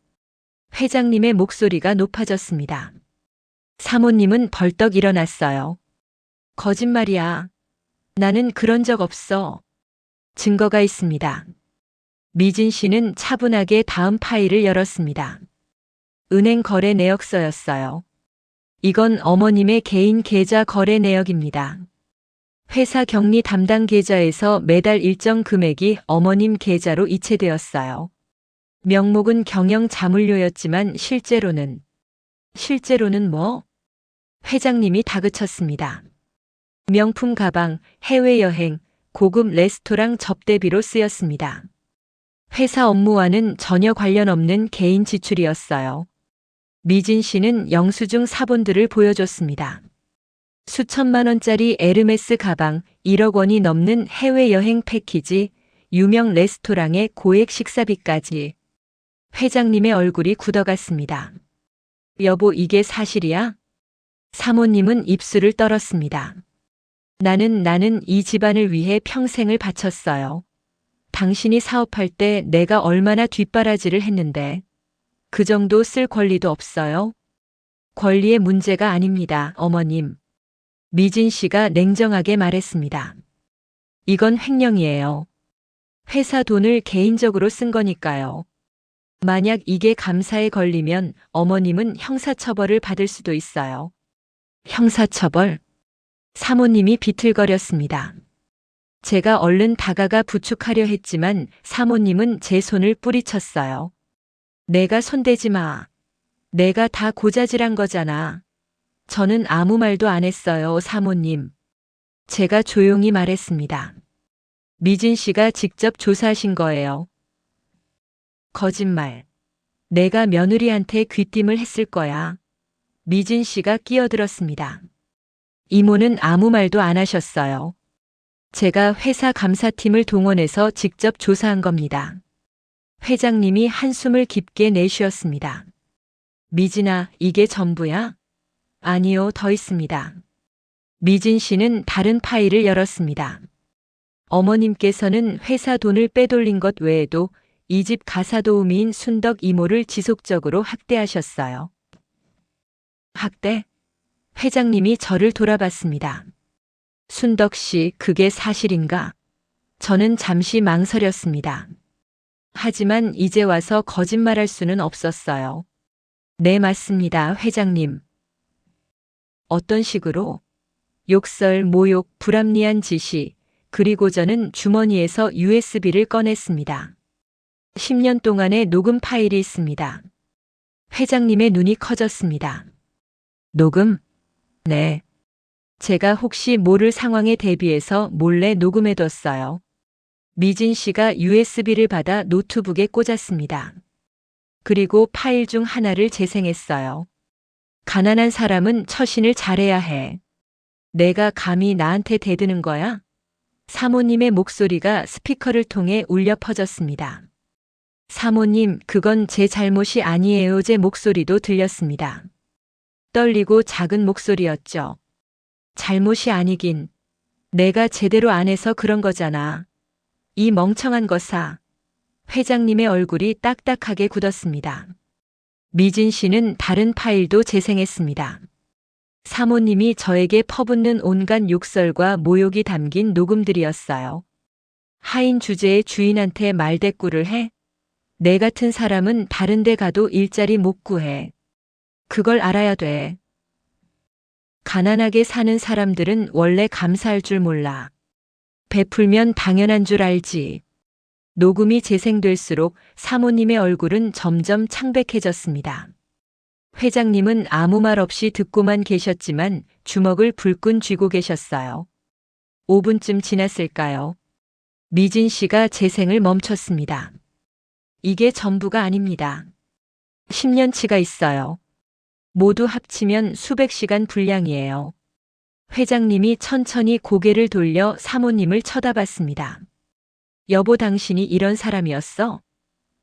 회장님의 목소리가 높아졌습니다. 사모님은 벌떡 일어났어요. 거짓말이야. 나는 그런 적 없어. 증거가 있습니다. 미진 씨는 차분하게 다음 파일을 열었습니다. 은행 거래 내역서였어요. 이건 어머님의 개인 계좌 거래 내역입니다. 회사 격리 담당 계좌에서 매달 일정 금액이 어머님 계좌로 이체되었어요. 명목은 경영 자물료였지만 실제로는 뭐? 회장님이 다그쳤습니다. 명품 가방, 해외여행, 고급 레스토랑 접대비로 쓰였습니다. 회사 업무와는 전혀 관련 없는 개인 지출이었어요. 미진 씨는 영수증 사본들을 보여줬습니다. 수천만 원짜리 에르메스 가방, 1억 원이 넘는 해외여행 패키지, 유명 레스토랑의 고액 식사비까지. 회장님의 얼굴이 굳어갔습니다. 여보, 이게 사실이야? 사모님은 입술을 떨었습니다. 나는 이 집안을 위해 평생을 바쳤어요. 당신이 사업할 때 내가 얼마나 뒷바라지를 했는데 그 정도 쓸 권리도 없어요? 권리의 문제가 아닙니다, 어머님. 미진 씨가 냉정하게 말했습니다. 이건 횡령이에요. 회사 돈을 개인적으로 쓴 거니까요. 만약 이게 감사에 걸리면 어머님은 형사처벌을 받을 수도 있어요. 형사처벌? 사모님이 비틀거렸습니다. 제가 얼른 다가가 부축하려 했지만 사모님은 제 손을 뿌리쳤어요. 내가 손대지 마. 내가 다 고자질한 거잖아. 저는 아무 말도 안 했어요, 사모님. 제가 조용히 말했습니다. 미진 씨가 직접 조사하신 거예요. 거짓말. 내가 며느리한테 귀띔을 했을 거야. 미진 씨가 끼어들었습니다. 이모는 아무 말도 안 하셨어요. 제가 회사 감사팀을 동원해서 직접 조사한 겁니다. 회장님이 한숨을 깊게 내쉬었습니다. 미진아, 이게 전부야? 아니요, 더 있습니다. 미진 씨는 다른 파일을 열었습니다. 어머님께서는 회사 돈을 빼돌린 것 외에도 이 집 가사도우미인 순덕 이모를 지속적으로 학대하셨어요. 학대? 회장님이 저를 돌아봤습니다. 순덕 씨, 그게 사실인가? 저는 잠시 망설였습니다. 하지만 이제 와서 거짓말할 수는 없었어요. 네, 맞습니다, 회장님. 어떤 식으로? 욕설, 모욕, 불합리한 지시, 그리고 저는 주머니에서 USB를 꺼냈습니다. 10년 동안의 녹음 파일이 있습니다. 회장님의 눈이 커졌습니다. 녹음? 네. 제가 혹시 모를 상황에 대비해서 몰래 녹음해뒀어요. 미진 씨가 USB를 받아 노트북에 꽂았습니다. 그리고 파일 중 하나를 재생했어요. 가난한 사람은 처신을 잘해야 해. 내가 감히 나한테 대드는 거야? 사모님의 목소리가 스피커를 통해 울려 퍼졌습니다. 사모님, 그건 제 잘못이 아니에요. 제 목소리도 들렸습니다. 떨리고 작은 목소리였죠. 잘못이 아니긴. 내가 제대로 안 해서 그런 거잖아. 이 멍청한 거사. 회장님의 얼굴이 딱딱하게 굳었습니다. 미진 씨는 다른 파일도 재생했습니다. 사모님이 저에게 퍼붓는 온갖 욕설과 모욕이 담긴 녹음들이었어요. 하인 주제의 주인한테 말대꾸를 해? 내 같은 사람은 다른 데 가도 일자리 못 구해. 그걸 알아야 돼. 가난하게 사는 사람들은 원래 감사할 줄 몰라. 베풀면 당연한 줄 알지. 녹음이 재생될수록 사모님의 얼굴은 점점 창백해졌습니다. 회장님은 아무 말 없이 듣고만 계셨지만 주먹을 불끈 쥐고 계셨어요. 5분쯤 지났을까요? 미진 씨가 재생을 멈췄습니다. 이게 전부가 아닙니다. 10년치가 있어요. 모두 합치면 수백 시간 분량이에요. 회장님이 천천히 고개를 돌려 사모님을 쳐다봤습니다. 여보, 당신이 이런 사람이었어?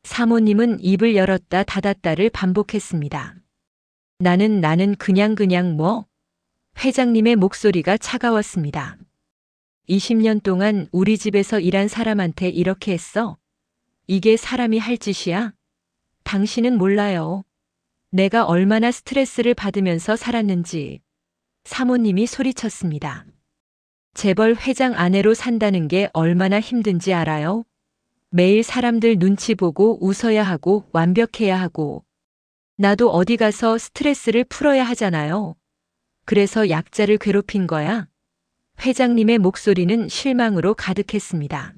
사모님은 입을 열었다 닫았다를 반복했습니다. 나는 그냥 뭐? 회장님의 목소리가 차가웠습니다. 20년 동안 우리 집에서 일한 사람한테 이렇게 했어? 이게 사람이 할 짓이야? 당신은 몰라요. 내가 얼마나 스트레스를 받으면서 살았는지. 사모님이 소리쳤습니다. 재벌 회장 아내로 산다는 게 얼마나 힘든지 알아요? 매일 사람들 눈치 보고 웃어야 하고 완벽해야 하고. 나도 어디 가서 스트레스를 풀어야 하잖아요. 그래서 약자를 괴롭힌 거야? 회장님의 목소리는 실망으로 가득했습니다.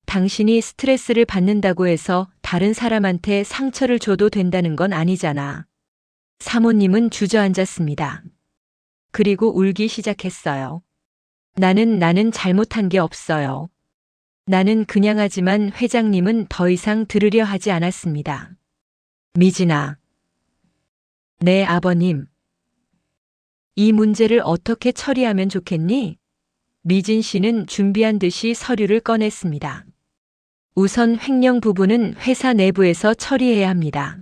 당신이 스트레스를 받는다고 해서 다른 사람한테 상처를 줘도 된다는 건 아니잖아. 사모님은 주저앉았습니다. 그리고 울기 시작했어요. 나는 잘못한 게 없어요. 나는 그냥 하지만 회장님은 더 이상 들으려 하지 않았습니다. 미진아. 네, 아버님. 이 문제를 어떻게 처리하면 좋겠니? 미진 씨는 준비한 듯이 서류를 꺼냈습니다. 우선 횡령 부분은 회사 내부에서 처리해야 합니다.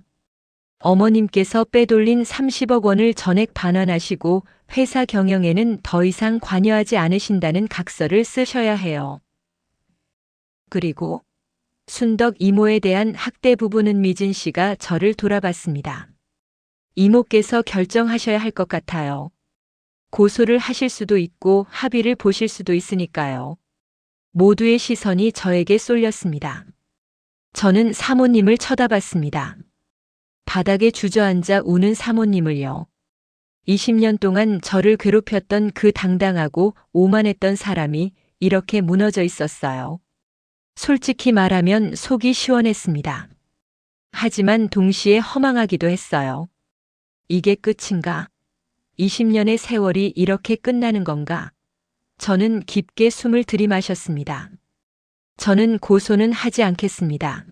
어머님께서 빼돌린 30억 원을 전액 반환하시고 회사 경영에는 더 이상 관여하지 않으신다는 각서를 쓰셔야 해요. 그리고 순덕 이모에 대한 학대 부분은 미진 씨가 저를 돌아봤습니다. 이모께서 결정하셔야 할 것 같아요. 고소를 하실 수도 있고 합의를 보실 수도 있으니까요. 모두의 시선이 저에게 쏠렸습니다. 저는 사모님을 쳐다봤습니다. 바닥에 주저앉아 우는 사모님을요. 20년 동안 저를 괴롭혔던 그 당당하고 오만했던 사람이 이렇게 무너져 있었어요. 솔직히 말하면 속이 시원했습니다. 하지만 동시에 허망하기도 했어요. 이게 끝인가? 20년의 세월이 이렇게 끝나는 건가? 저는 깊게 숨을 들이마셨습니다. 저는 고소는 하지 않겠습니다.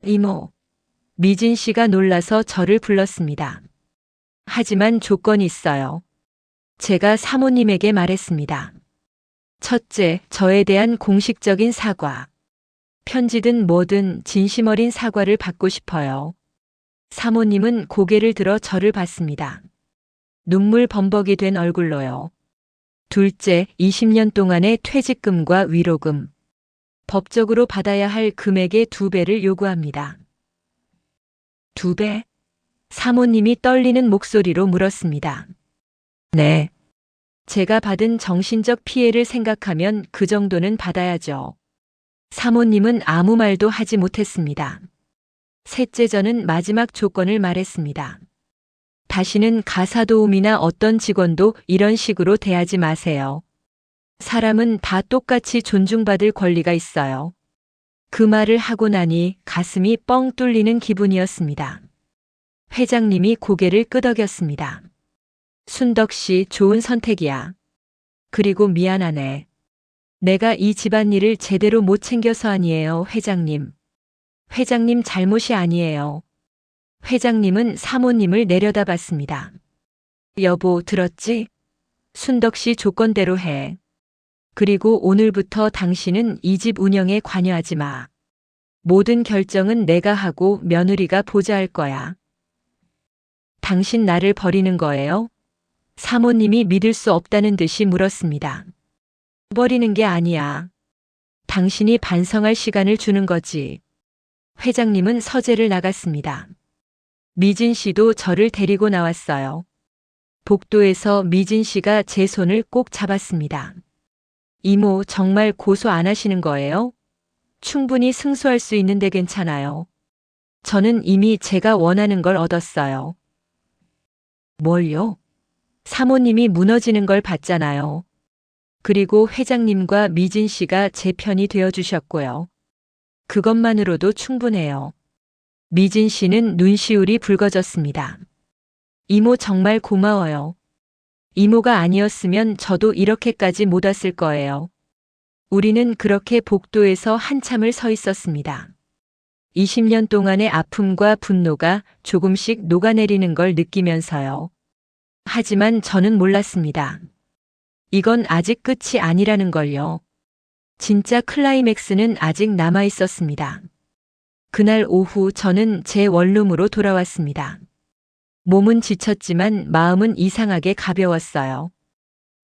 이모. 미진 씨가 놀라서 저를 불렀습니다. 하지만 조건이 있어요. 제가 사모님에게 말했습니다. 첫째, 저에 대한 공식적인 사과. 편지든 뭐든 진심 어린 사과를 받고 싶어요. 사모님은 고개를 들어 저를 봤습니다. 눈물 범벅이 된 얼굴로요. 둘째, 20년 동안의 퇴직금과 위로금. 법적으로 받아야 할 금액의 2배를 요구합니다. 2배? 사모님이 떨리는 목소리로 물었습니다. 네. 제가 받은 정신적 피해를 생각하면 그 정도는 받아야죠. 사모님은 아무 말도 하지 못했습니다. 셋째, 저는 마지막 조건을 말했습니다. 다시는 가사도우미나 어떤 직원도 이런 식으로 대하지 마세요. 사람은 다 똑같이 존중받을 권리가 있어요. 그 말을 하고 나니 가슴이 뻥 뚫리는 기분이었습니다. 회장님이 고개를 끄덕였습니다. 순덕 씨, 좋은 선택이야. 그리고 미안하네. 내가 이 집안일을 제대로 못 챙겨서 아니에요, 회장님. 회장님 잘못이 아니에요. 회장님은 사모님을 내려다봤습니다. 여보, 들었지? 순덕 씨 조건대로 해. 그리고 오늘부터 당신은 이 집 운영에 관여하지 마. 모든 결정은 내가 하고 며느리가 보좌할 거야. 당신 나를 버리는 거예요? 사모님이 믿을 수 없다는 듯이 물었습니다. 버리는 게 아니야. 당신이 반성할 시간을 주는 거지. 회장님은 서재를 나갔습니다. 미진 씨도 저를 데리고 나왔어요. 복도에서 미진 씨가 제 손을 꼭 잡았습니다. 이모, 정말 고소 안 하시는 거예요? 충분히 승소할 수 있는데 괜찮아요. 저는 이미 제가 원하는 걸 얻었어요. 뭘요? 사모님이 무너지는 걸 봤잖아요. 그리고 회장님과 미진 씨가 제 편이 되어주셨고요. 그것만으로도 충분해요. 미진 씨는 눈시울이 붉어졌습니다. 이모 정말 고마워요. 이모가 아니었으면 저도 이렇게까지 못 왔을 거예요. 우리는 그렇게 복도에서 한참을 서 있었습니다. 20년 동안의 아픔과 분노가 조금씩 녹아내리는 걸 느끼면서요. 하지만 저는 몰랐습니다. 이건 아직 끝이 아니라는 걸요. 진짜 클라이맥스는 아직 남아 있었습니다. 그날 오후 저는 제 원룸으로 돌아왔습니다. 몸은 지쳤지만 마음은 이상하게 가벼웠어요.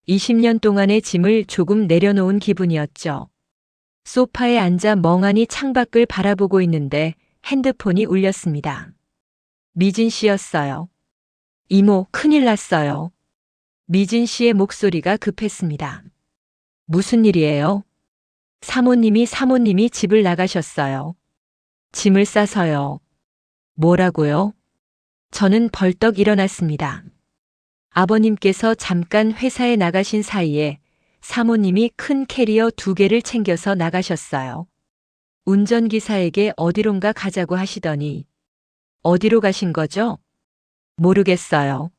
20년 동안의 짐을 조금 내려놓은 기분이었죠. 소파에 앉아 멍하니 창밖을 바라보고 있는데 핸드폰이 울렸습니다. 미진 씨였어요. 이모, 큰일 났어요. 미진 씨의 목소리가 급했습니다. 무슨 일이에요? 사모님이 집을 나가셨어요. 짐을 싸서요. 뭐라고요? 저는 벌떡 일어났습니다. 아버님께서 잠깐 회사에 나가신 사이에 사모님이 큰 캐리어 2개를 챙겨서 나가셨어요. 운전기사에게 어디론가 가자고 하시더니 어디로 가신 거죠? 모르겠어요.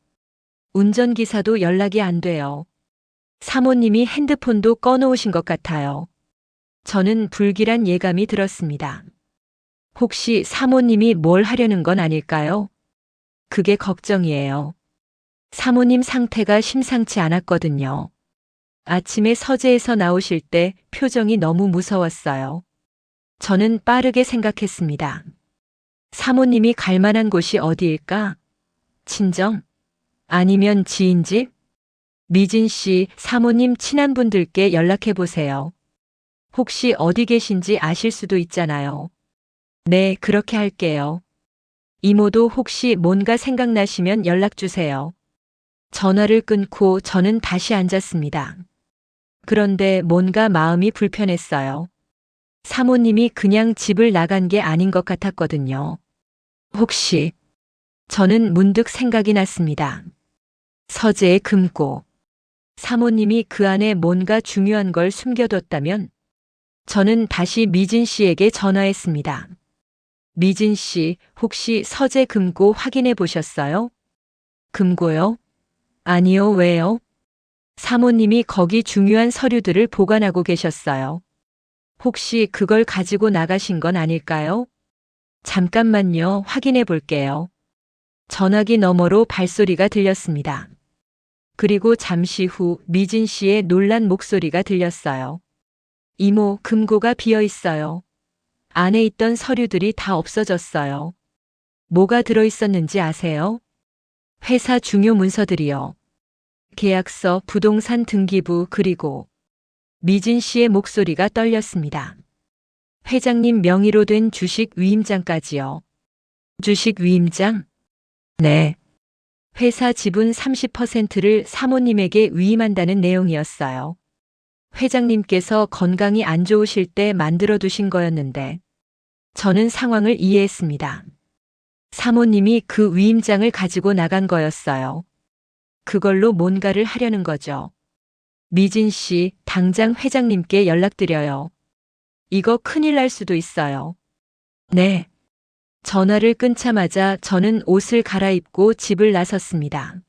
운전기사도 연락이 안 돼요. 사모님이 핸드폰도 꺼놓으신 것 같아요. 저는 불길한 예감이 들었습니다. 혹시 사모님이 뭘 하려는 건 아닐까요? 그게 걱정이에요. 사모님 상태가 심상치 않았거든요. 아침에 서재에서 나오실 때 표정이 너무 무서웠어요. 저는 빠르게 생각했습니다. 사모님이 갈 만한 곳이 어디일까? 친정? 아니면 지인 집? 미진 씨, 사모님 친한 분들께 연락해 보세요. 혹시 어디 계신지 아실 수도 있잖아요. 네, 그렇게 할게요. 이모도 혹시 뭔가 생각나시면 연락 주세요. 전화를 끊고 저는 다시 앉았습니다. 그런데 뭔가 마음이 불편했어요. 사모님이 그냥 집을 나간 게 아닌 것 같았거든요. 혹시 저는 문득 생각이 났습니다. 서재의 금고. 사모님이 그 안에 뭔가 중요한 걸 숨겨뒀다면 저는 다시 미진 씨에게 전화했습니다. 미진 씨, 혹시 서재 금고 확인해 보셨어요? 금고요? 아니요, 왜요? 사모님이 거기 중요한 서류들을 보관하고 계셨어요. 혹시 그걸 가지고 나가신 건 아닐까요? 잠깐만요, 확인해 볼게요. 전화기 너머로 발소리가 들렸습니다. 그리고 잠시 후 미진 씨의 놀란 목소리가 들렸어요. 이모, 금고가 비어 있어요. 안에 있던 서류들이 다 없어졌어요. 뭐가 들어 있었는지 아세요? 회사 중요 문서들이요. 계약서, 부동산 등기부, 그리고 미진 씨의 목소리가 떨렸습니다. 회장님 명의로 된 주식 위임장까지요. 주식 위임장? 네. 회사 지분 30%를 사모님에게 위임한다는 내용이었어요. 회장님께서 건강이 안 좋으실 때 만들어 두신 거였는데 저는 상황을 이해했습니다. 사모님이 그 위임장을 가지고 나간 거였어요. 그걸로 뭔가를 하려는 거죠. 미진 씨, 당장 회장님께 연락드려요. 이거 큰일 날 수도 있어요. 네. 전화를 끊자마자 저는 옷을 갈아입고 집을 나섰습니다.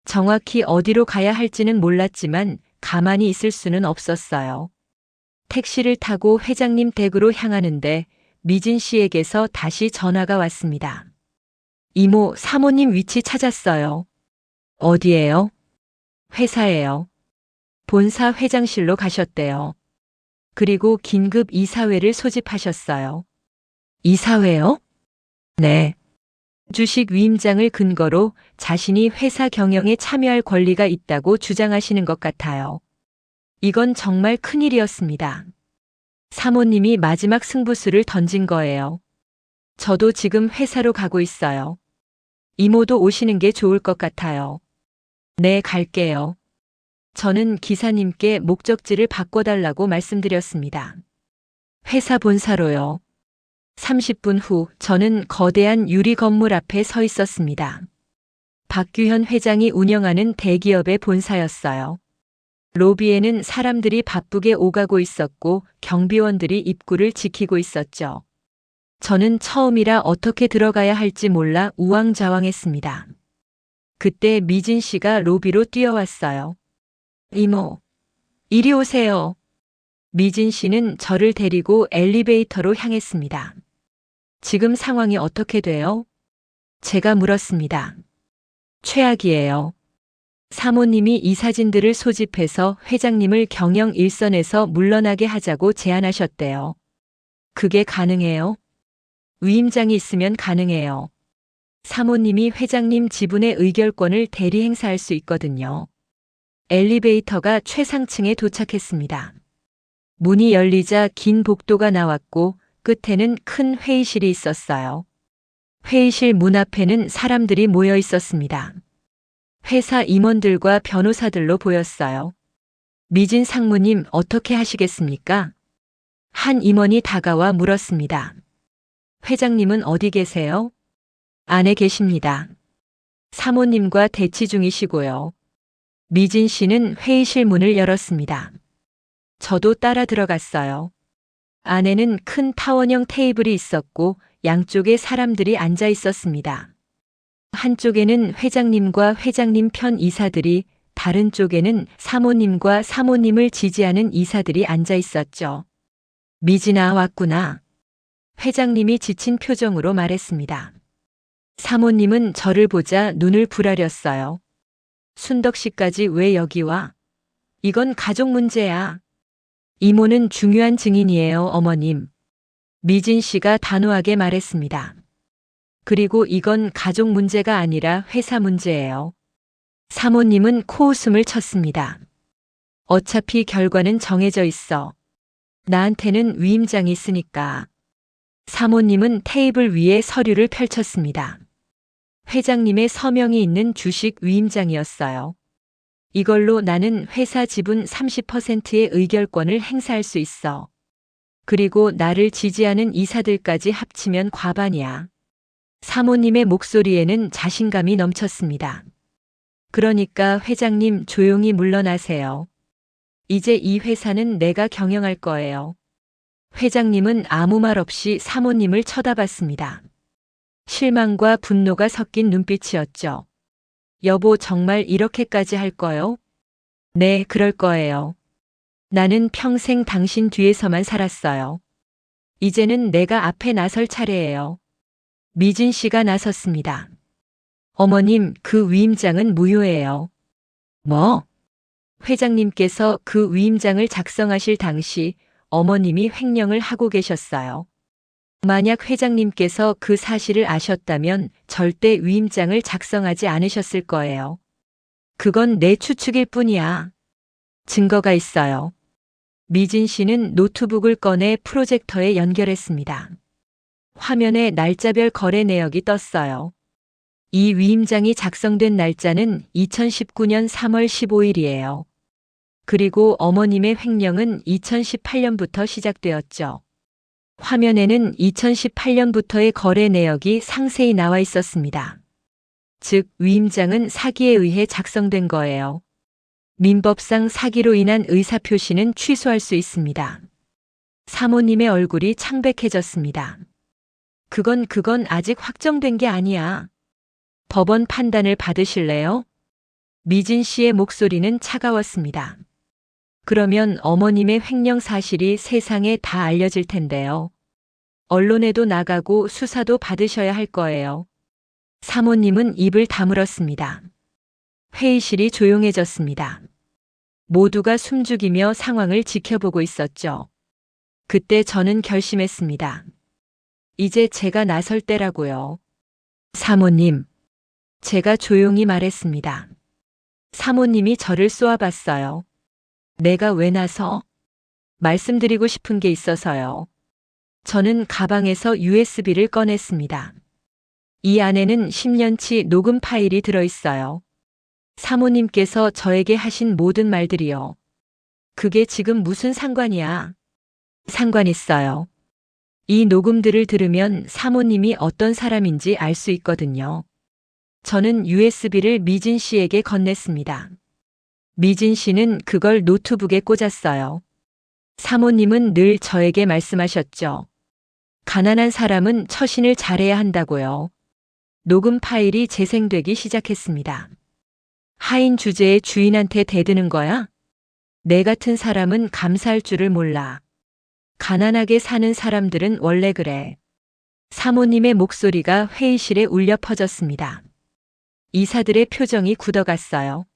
정확히 어디로 가야 할지는 몰랐지만 가만히 있을 수는 없었어요. 택시를 타고 회장님 댁으로 향하는데 미진 씨에게서 다시 전화가 왔습니다. 이모, 사모님 위치 찾았어요. 어디예요? 회사예요. 본사 회장실로 가셨대요. 그리고 긴급 이사회를 소집하셨어요. 이사회요? 네. 주식 위임장을 근거로 자신이 회사 경영에 참여할 권리가 있다고 주장하시는 것 같아요. 이건 정말 큰일이었습니다. 사모님이 마지막 승부수를 던진 거예요. 저도 지금 회사로 가고 있어요. 이모도 오시는 게 좋을 것 같아요. 네, 갈게요. 저는 기사님께 목적지를 바꿔달라고 말씀드렸습니다. 회사 본사로요. 30분 후 저는 거대한 유리 건물 앞에 서 있었습니다. 박규현 회장이 운영하는 대기업의 본사였어요. 로비에는 사람들이 바쁘게 오가고 있었고 경비원들이 입구를 지키고 있었죠. 저는 처음이라 어떻게 들어가야 할지 몰라 우왕좌왕했습니다. 그때 미진 씨가 로비로 뛰어왔어요. 이모, 이리 오세요. 미진 씨는 저를 데리고 엘리베이터로 향했습니다. 지금 상황이 어떻게 돼요? 제가 물었습니다. 최악이에요. 사모님이 이 사진들을 소집해서 회장님을 경영 일선에서 물러나게 하자고 제안하셨대요. 그게 가능해요? 위임장이 있으면 가능해요. 사모님이 회장님 지분의 의결권을 대리 행사할 수 있거든요. 엘리베이터가 최상층에 도착했습니다. 문이 열리자 긴 복도가 나왔고 끝에는 큰 회의실이 있었어요. 회의실 문 앞에는 사람들이 모여 있었습니다. 회사 임원들과 변호사들로 보였어요. 미진 상무님 어떻게 하시겠습니까? 한 임원이 다가와 물었습니다. 회장님은 어디 계세요? 안에 계십니다. 사모님과 대치 중이시고요. 미진 씨는 회의실 문을 열었습니다. 저도 따라 들어갔어요. 안에는 큰 타원형 테이블이 있었고 양쪽에 사람들이 앉아 있었습니다. 한쪽에는 회장님과 회장님 편 이사들이, 다른 쪽에는 사모님과 사모님을 지지하는 이사들이 앉아 있었죠. 미진아, 왔구나. 회장님이 지친 표정으로 말했습니다. 사모님은 저를 보자 눈을 부라렸어요. 순덕 씨까지 왜 여기 와? 이건 가족 문제야. 이모는 중요한 증인이에요, 어머님. 미진 씨가 단호하게 말했습니다. 그리고 이건 가족 문제가 아니라 회사 문제예요. 사모님은 코웃음을 쳤습니다. 어차피 결과는 정해져 있어. 나한테는 위임장이 있으니까. 사모님은 테이블 위에 서류를 펼쳤습니다. 회장님의 서명이 있는 주식 위임장이었어요. 이걸로 나는 회사 지분 30%의 의결권을 행사할 수 있어. 그리고 나를 지지하는 이사들까지 합치면 과반이야. 사모님의 목소리에는 자신감이 넘쳤습니다. 그러니까 회장님 조용히 물러나세요. 이제 이 회사는 내가 경영할 거예요. 회장님은 아무 말 없이 사모님을 쳐다봤습니다. 실망과 분노가 섞인 눈빛이었죠. 여보, 정말 이렇게까지 할 거요? 네, 그럴 거예요. 나는 평생 당신 뒤에서만 살았어요. 이제는 내가 앞에 나설 차례예요. 미진 씨가 나섰습니다. 어머님, 그 위임장은 무효예요. 뭐? 회장님께서 그 위임장을 작성하실 당시 어머님이 횡령을 하고 계셨어요. 만약 회장님께서 그 사실을 아셨다면 절대 위임장을 작성하지 않으셨을 거예요. 그건 내 추측일 뿐이야. 증거가 있어요. 미진 씨는 노트북을 꺼내 프로젝터에 연결했습니다. 화면에 날짜별 거래 내역이 떴어요. 이 위임장이 작성된 날짜는 2019년 3월 15일이에요. 그리고 어머님의 횡령은 2018년부터 시작되었죠. 화면에는 2018년부터의 거래 내역이 상세히 나와 있었습니다. 즉, 위임장은 사기에 의해 작성된 거예요. 민법상 사기로 인한 의사표시는 취소할 수 있습니다. 사모님의 얼굴이 창백해졌습니다. 그건 아직 확정된 게 아니야. 법원 판단을 받으실래요? 미진 씨의 목소리는 차가웠습니다. 그러면 어머님의 횡령 사실이 세상에 다 알려질 텐데요. 언론에도 나가고 수사도 받으셔야 할 거예요. 사모님은 입을 다물었습니다. 회의실이 조용해졌습니다. 모두가 숨죽이며 상황을 지켜보고 있었죠. 그때 저는 결심했습니다. 이제 제가 나설 때라고요. 사모님. 제가 조용히 말했습니다. 사모님이 저를 쏘아봤어요. 내가 왜 나서? 말씀드리고 싶은 게 있어서요. 저는 가방에서 USB를 꺼냈습니다. 이 안에는 10년치 녹음 파일이 들어있어요. 사모님께서 저에게 하신 모든 말들이요. 그게 지금 무슨 상관이야? 상관 있어요. 이 녹음들을 들으면 사모님이 어떤 사람인지 알 수 있거든요. 저는 USB를 미진 씨에게 건넸습니다. 미진 씨는 그걸 노트북에 꽂았어요. 사모님은 늘 저에게 말씀하셨죠. 가난한 사람은 처신을 잘해야 한다고요. 녹음 파일이 재생되기 시작했습니다. 하인 주제의 주인한테 대드는 거야? 내 같은 사람은 감사할 줄을 몰라. 가난하게 사는 사람들은 원래 그래. 사모님의 목소리가 회의실에 울려 퍼졌습니다. 이사들의 표정이 굳어갔어요.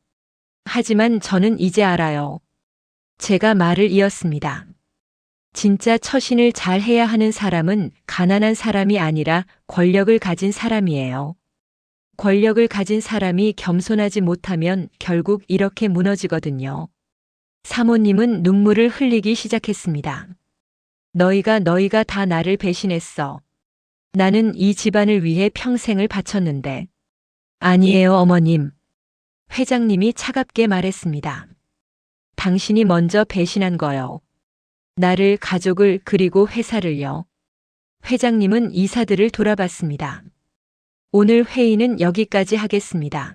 하지만 저는 이제 알아요. 제가 말을 이었습니다. 진짜 처신을 잘 해야 하는 사람은 가난한 사람이 아니라 권력을 가진 사람이에요. 권력을 가진 사람이 겸손하지 못하면 결국 이렇게 무너지거든요. 사모님은 눈물을 흘리기 시작했습니다. 너희가 다 나를 배신했어. 나는 이 집안을 위해 평생을 바쳤는데. 아니에요, 어머님. 회장님이 차갑게 말했습니다. 당신이 먼저 배신한 거요. 나를, 가족을, 그리고 회사를요. 회장님은 이사들을 돌아봤습니다. 오늘 회의는 여기까지 하겠습니다.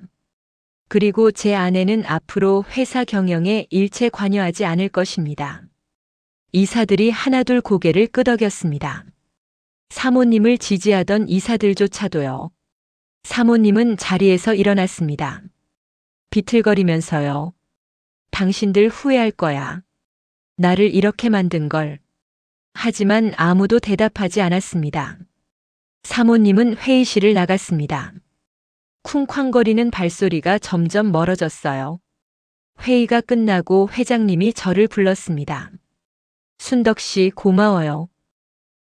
그리고 제 아내는 앞으로 회사 경영에 일체 관여하지 않을 것입니다. 이사들이 하나둘 고개를 끄덕였습니다. 사모님을 지지하던 이사들조차도요. 사모님은 자리에서 일어났습니다. 비틀거리면서요. 당신들 후회할 거야. 나를 이렇게 만든 걸. 하지만 아무도 대답하지 않았습니다. 사모님은 회의실을 나갔습니다. 쿵쾅거리는 발소리가 점점 멀어졌어요. 회의가 끝나고 회장님이 저를 불렀습니다. 순덕 씨, 고마워요.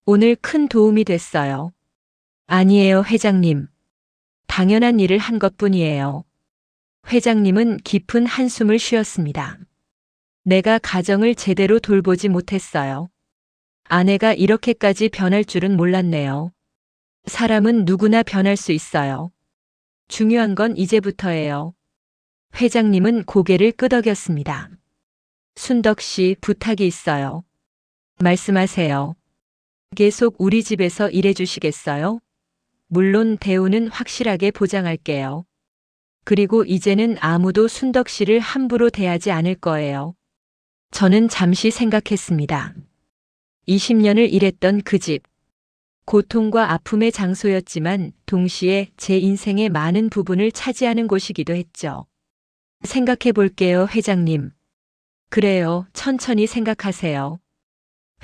오늘 큰 도움이 됐어요. 아니에요, 회장님. 당연한 일을 한 것뿐이에요. 회장님은 깊은 한숨을 쉬었습니다. 내가 가정을 제대로 돌보지 못했어요. 아내가 이렇게까지 변할 줄은 몰랐네요. 사람은 누구나 변할 수 있어요. 중요한 건 이제부터예요. 회장님은 고개를 끄덕였습니다. 순덕 씨, 부탁이 있어요. 말씀하세요. 계속 우리 집에서 일해 주시겠어요? 물론 대우는 확실하게 보장할게요. 그리고 이제는 아무도 순덕 씨를 함부로 대하지 않을 거예요. 저는 잠시 생각했습니다. 20년을 일했던 그 집. 고통과 아픔의 장소였지만 동시에 제 인생의 많은 부분을 차지하는 곳이기도 했죠. 생각해 볼게요, 회장님. 그래요, 천천히 생각하세요.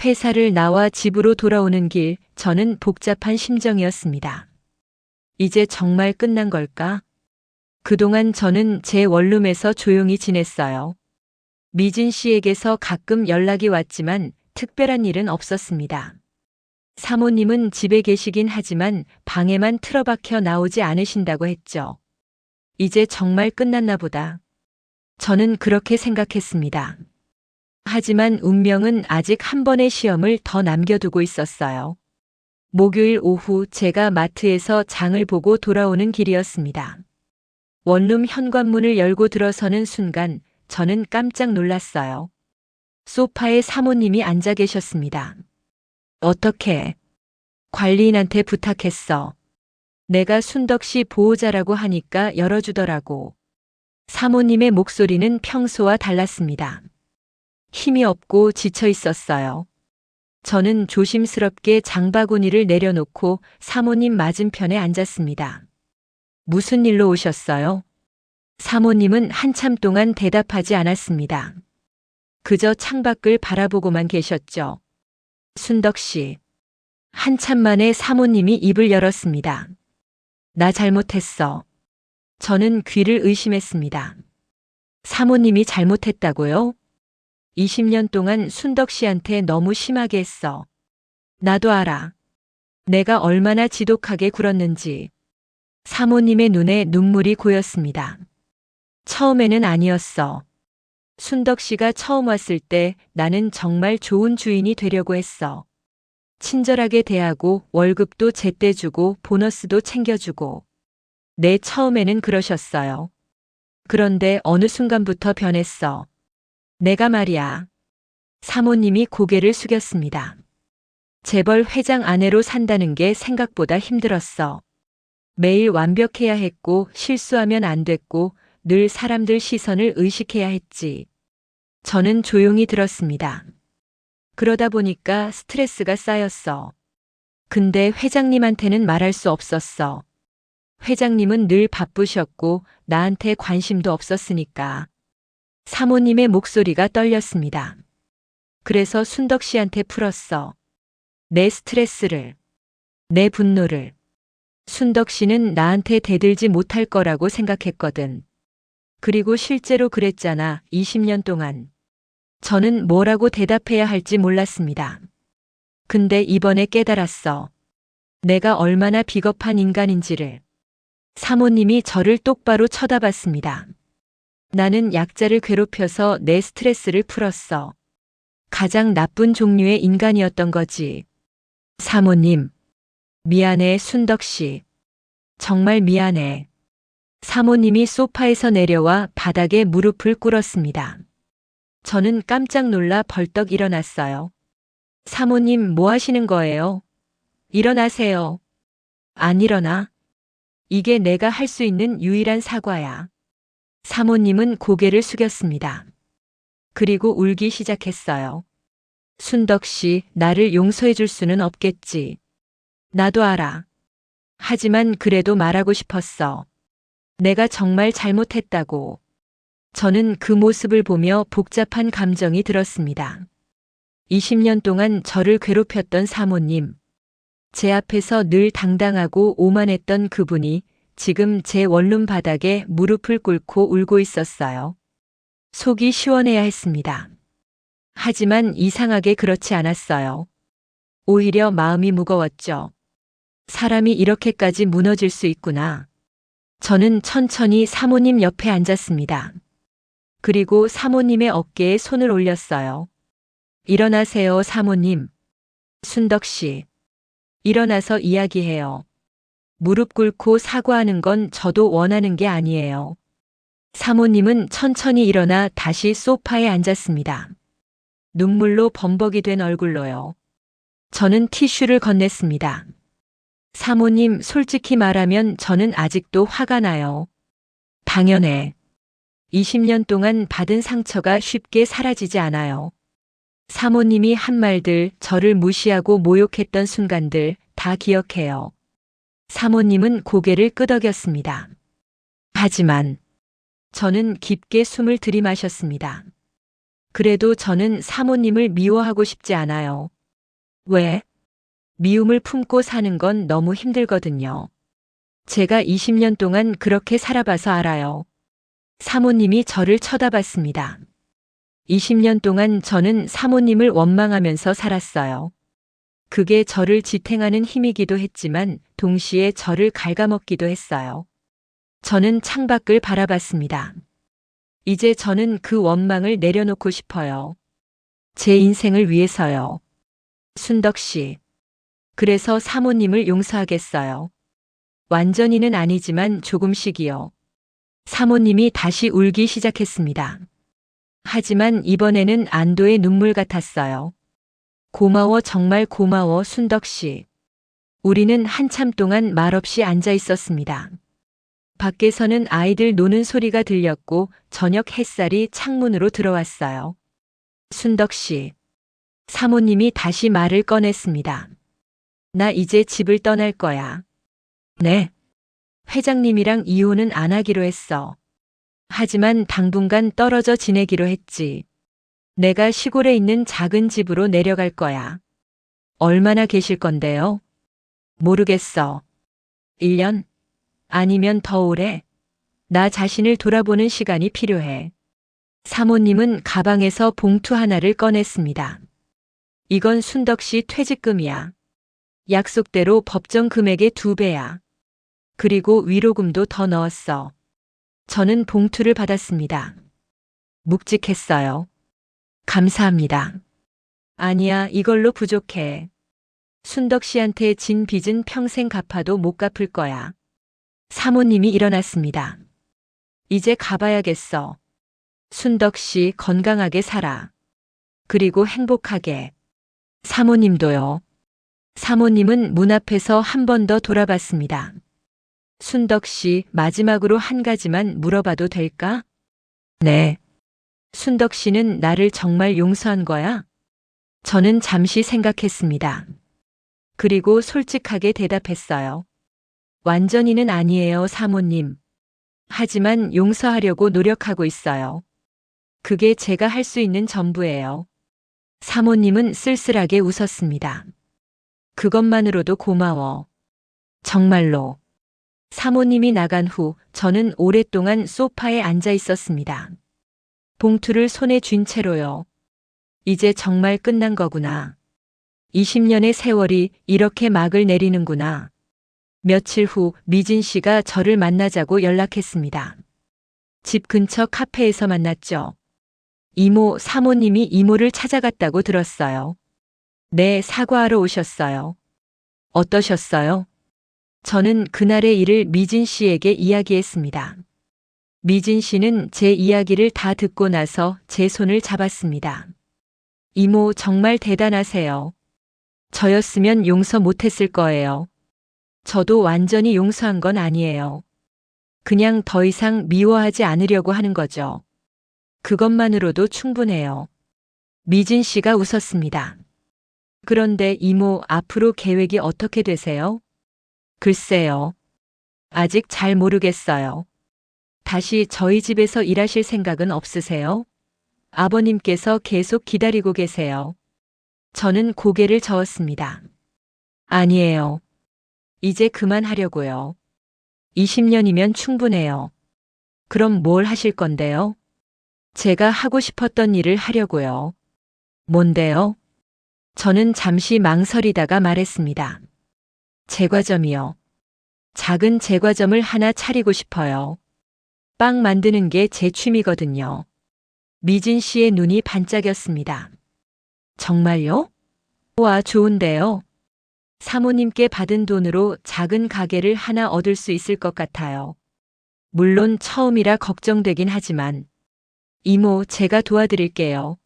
회사를 나와 집으로 돌아오는 길, 저는 복잡한 심정이었습니다. 이제 정말 끝난 걸까? 그동안 저는 제 원룸에서 조용히 지냈어요. 미진 씨에게서 가끔 연락이 왔지만 특별한 일은 없었습니다. 사모님은 집에 계시긴 하지만 방에만 틀어박혀 나오지 않으신다고 했죠. 이제 정말 끝났나 보다. 저는 그렇게 생각했습니다. 하지만 운명은 아직 한 번의 시험을 더 남겨두고 있었어요. 목요일 오후 제가 마트에서 장을 보고 돌아오는 길이었습니다. 원룸 현관문을 열고 들어서는 순간 저는 깜짝 놀랐어요. 소파에 사모님이 앉아 계셨습니다. 어떻게? 관리인한테 부탁했어. 내가 순덕 씨 보호자라고 하니까 열어주더라고. 사모님의 목소리는 평소와 달랐습니다. 힘이 없고 지쳐 있었어요. 저는 조심스럽게 장바구니를 내려놓고 사모님 맞은편에 앉았습니다. 무슨 일로 오셨어요? 사모님은 한참 동안 대답하지 않았습니다. 그저 창밖을 바라보고만 계셨죠. 순덕 씨. 한참 만에 사모님이 입을 열었습니다. 나 잘못했어. 저는 귀를 의심했습니다. 사모님이 잘못했다고요? 20년 동안 순덕 씨한테 너무 심하게 했어. 나도 알아. 내가 얼마나 지독하게 굴었는지. 사모님의 눈에 눈물이 고였습니다. 처음에는 아니었어. 순덕 씨가 처음 왔을 때 나는 정말 좋은 주인이 되려고 했어. 친절하게 대하고 월급도 제때 주고 보너스도 챙겨주고. 네, 처음에는 그러셨어요. 그런데 어느 순간부터 변했어. 내가 말이야. 사모님이 고개를 숙였습니다. 재벌 회장 아내로 산다는 게 생각보다 힘들었어. 매일 완벽해야 했고 실수하면 안 됐고 늘 사람들 시선을 의식해야 했지. 저는 조용히 들었습니다. 그러다 보니까 스트레스가 쌓였어. 근데 회장님한테는 말할 수 없었어. 회장님은 늘 바쁘셨고 나한테 관심도 없었으니까. 사모님의 목소리가 떨렸습니다. 그래서 순덕 씨한테 풀었어. 내 스트레스를, 내 분노를. 순덕 씨는 나한테 대들지 못할 거라고 생각했거든. 그리고 실제로 그랬잖아, 20년 동안. 저는 뭐라고 대답해야 할지 몰랐습니다. 근데 이번에 깨달았어. 내가 얼마나 비겁한 인간인지를. 사모님이 저를 똑바로 쳐다봤습니다. 나는 약자를 괴롭혀서 내 스트레스를 풀었어. 가장 나쁜 종류의 인간이었던 거지. 사모님. 미안해, 순덕 씨. 정말 미안해. 사모님이 소파에서 내려와 바닥에 무릎을 꿇었습니다. 저는 깜짝 놀라 벌떡 일어났어요. 사모님, 뭐 하시는 거예요? 일어나세요. 안 일어나? 이게 내가 할 수 있는 유일한 사과야. 사모님은 고개를 숙였습니다. 그리고 울기 시작했어요. 순덕 씨, 나를 용서해 줄 수는 없겠지. 나도 알아. 하지만 그래도 말하고 싶었어. 내가 정말 잘못했다고. 저는 그 모습을 보며 복잡한 감정이 들었습니다. 20년 동안 저를 괴롭혔던 사모님. 제 앞에서 늘 당당하고 오만했던 그분이 지금 제 원룸 바닥에 무릎을 꿇고 울고 있었어요. 속이 시원해야 했습니다. 하지만 이상하게 그렇지 않았어요. 오히려 마음이 무거웠죠. 사람이 이렇게까지 무너질 수 있구나. 저는 천천히 사모님 옆에 앉았습니다. 그리고 사모님의 어깨에 손을 올렸어요. 일어나세요, 사모님. 순덕 씨. 일어나서 이야기해요. 무릎 꿇고 사과하는 건 저도 원하는 게 아니에요. 사모님은 천천히 일어나 다시 소파에 앉았습니다. 눈물로 범벅이 된 얼굴로요. 저는 티슈를 건넸습니다. 사모님, 솔직히 말하면 저는 아직도 화가 나요. 당연해. 20년 동안 받은 상처가 쉽게 사라지지 않아요. 사모님이 한 말들, 저를 무시하고 모욕했던 순간들 다 기억해요. 사모님은 고개를 끄덕였습니다. 하지만 저는 깊게 숨을 들이마셨습니다. 그래도 저는 사모님을 미워하고 싶지 않아요. 왜? 미움을 품고 사는 건 너무 힘들거든요. 제가 20년 동안 그렇게 살아봐서 알아요. 사모님이 저를 쳐다봤습니다. 20년 동안 저는 사모님을 원망하면서 살았어요. 그게 저를 지탱하는 힘이기도 했지만 동시에 저를 갉아먹기도 했어요. 저는 창밖을 바라봤습니다. 이제 저는 그 원망을 내려놓고 싶어요. 제 인생을 위해서요. 순덕 씨. 그래서 사모님을 용서하겠어요. 완전히는 아니지만 조금씩이요. 사모님이 다시 울기 시작했습니다. 하지만 이번에는 안도의 눈물 같았어요. 고마워, 정말 고마워, 순덕 씨. 우리는 한참 동안 말없이 앉아 있었습니다. 밖에서는 아이들 노는 소리가 들렸고 저녁 햇살이 창문으로 들어왔어요. 순덕 씨. 사모님이 다시 말을 꺼냈습니다. 나 이제 집을 떠날 거야. 네. 회장님이랑 이혼은 안 하기로 했어. 하지만 당분간 떨어져 지내기로 했지. 내가 시골에 있는 작은 집으로 내려갈 거야. 얼마나 계실 건데요? 모르겠어. 1년? 아니면 더 오래? 나 자신을 돌아보는 시간이 필요해. 사모님은 가방에서 봉투 하나를 꺼냈습니다. 이건 순덕 씨 퇴직금이야. 약속대로 법정 금액의 2배야. 그리고 위로금도 더 넣었어. 저는 봉투를 받았습니다. 묵직했어요. 감사합니다. 아니야, 이걸로 부족해. 순덕 씨한테 진 빚은 평생 갚아도 못 갚을 거야. 사모님이 일어났습니다. 이제 가봐야겠어. 순덕 씨 건강하게 살아. 그리고 행복하게. 사모님도요. 사모님은 문 앞에서 한 번 더 돌아봤습니다. 순덕 씨, 마지막으로 한 가지만 물어봐도 될까? 네. 순덕 씨는 나를 정말 용서한 거야? 저는 잠시 생각했습니다. 그리고 솔직하게 대답했어요. 완전히는 아니에요, 사모님. 하지만 용서하려고 노력하고 있어요. 그게 제가 할 수 있는 전부예요. 사모님은 쓸쓸하게 웃었습니다. 그것만으로도 고마워. 정말로. 사모님이 나간 후 저는 오랫동안 소파에 앉아 있었습니다. 봉투를 손에 쥔 채로요. 이제 정말 끝난 거구나. 20년의 세월이 이렇게 막을 내리는구나. 며칠 후 미진 씨가 저를 만나자고 연락했습니다. 집 근처 카페에서 만났죠. 이모, 사모님이 이모를 찾아갔다고 들었어요. 네, 사과하러 오셨어요. 어떠셨어요? 저는 그날의 일을 미진 씨에게 이야기했습니다. 미진 씨는 제 이야기를 다 듣고 나서 제 손을 잡았습니다. 이모, 정말 대단하세요. 저였으면 용서 못했을 거예요. 저도 완전히 용서한 건 아니에요. 그냥 더 이상 미워하지 않으려고 하는 거죠. 그것만으로도 충분해요. 미진 씨가 웃었습니다. 그런데 이모, 앞으로 계획이 어떻게 되세요? 글쎄요. 아직 잘 모르겠어요. 다시 저희 집에서 일하실 생각은 없으세요? 아버님께서 계속 기다리고 계세요. 저는 고개를 저었습니다. 아니에요. 이제 그만하려고요. 20년이면 충분해요. 그럼 뭘 하실 건데요? 제가 하고 싶었던 일을 하려고요. 뭔데요? 저는 잠시 망설이다가 말했습니다. 제과점이요. 작은 제과점을 하나 차리고 싶어요. 빵 만드는 게 제 취미거든요. 미진 씨의 눈이 반짝였습니다. 정말요? 와, 좋은데요. 사모님께 받은 돈으로 작은 가게를 하나 얻을 수 있을 것 같아요. 물론 처음이라 걱정되긴 하지만. 이모, 제가 도와드릴게요.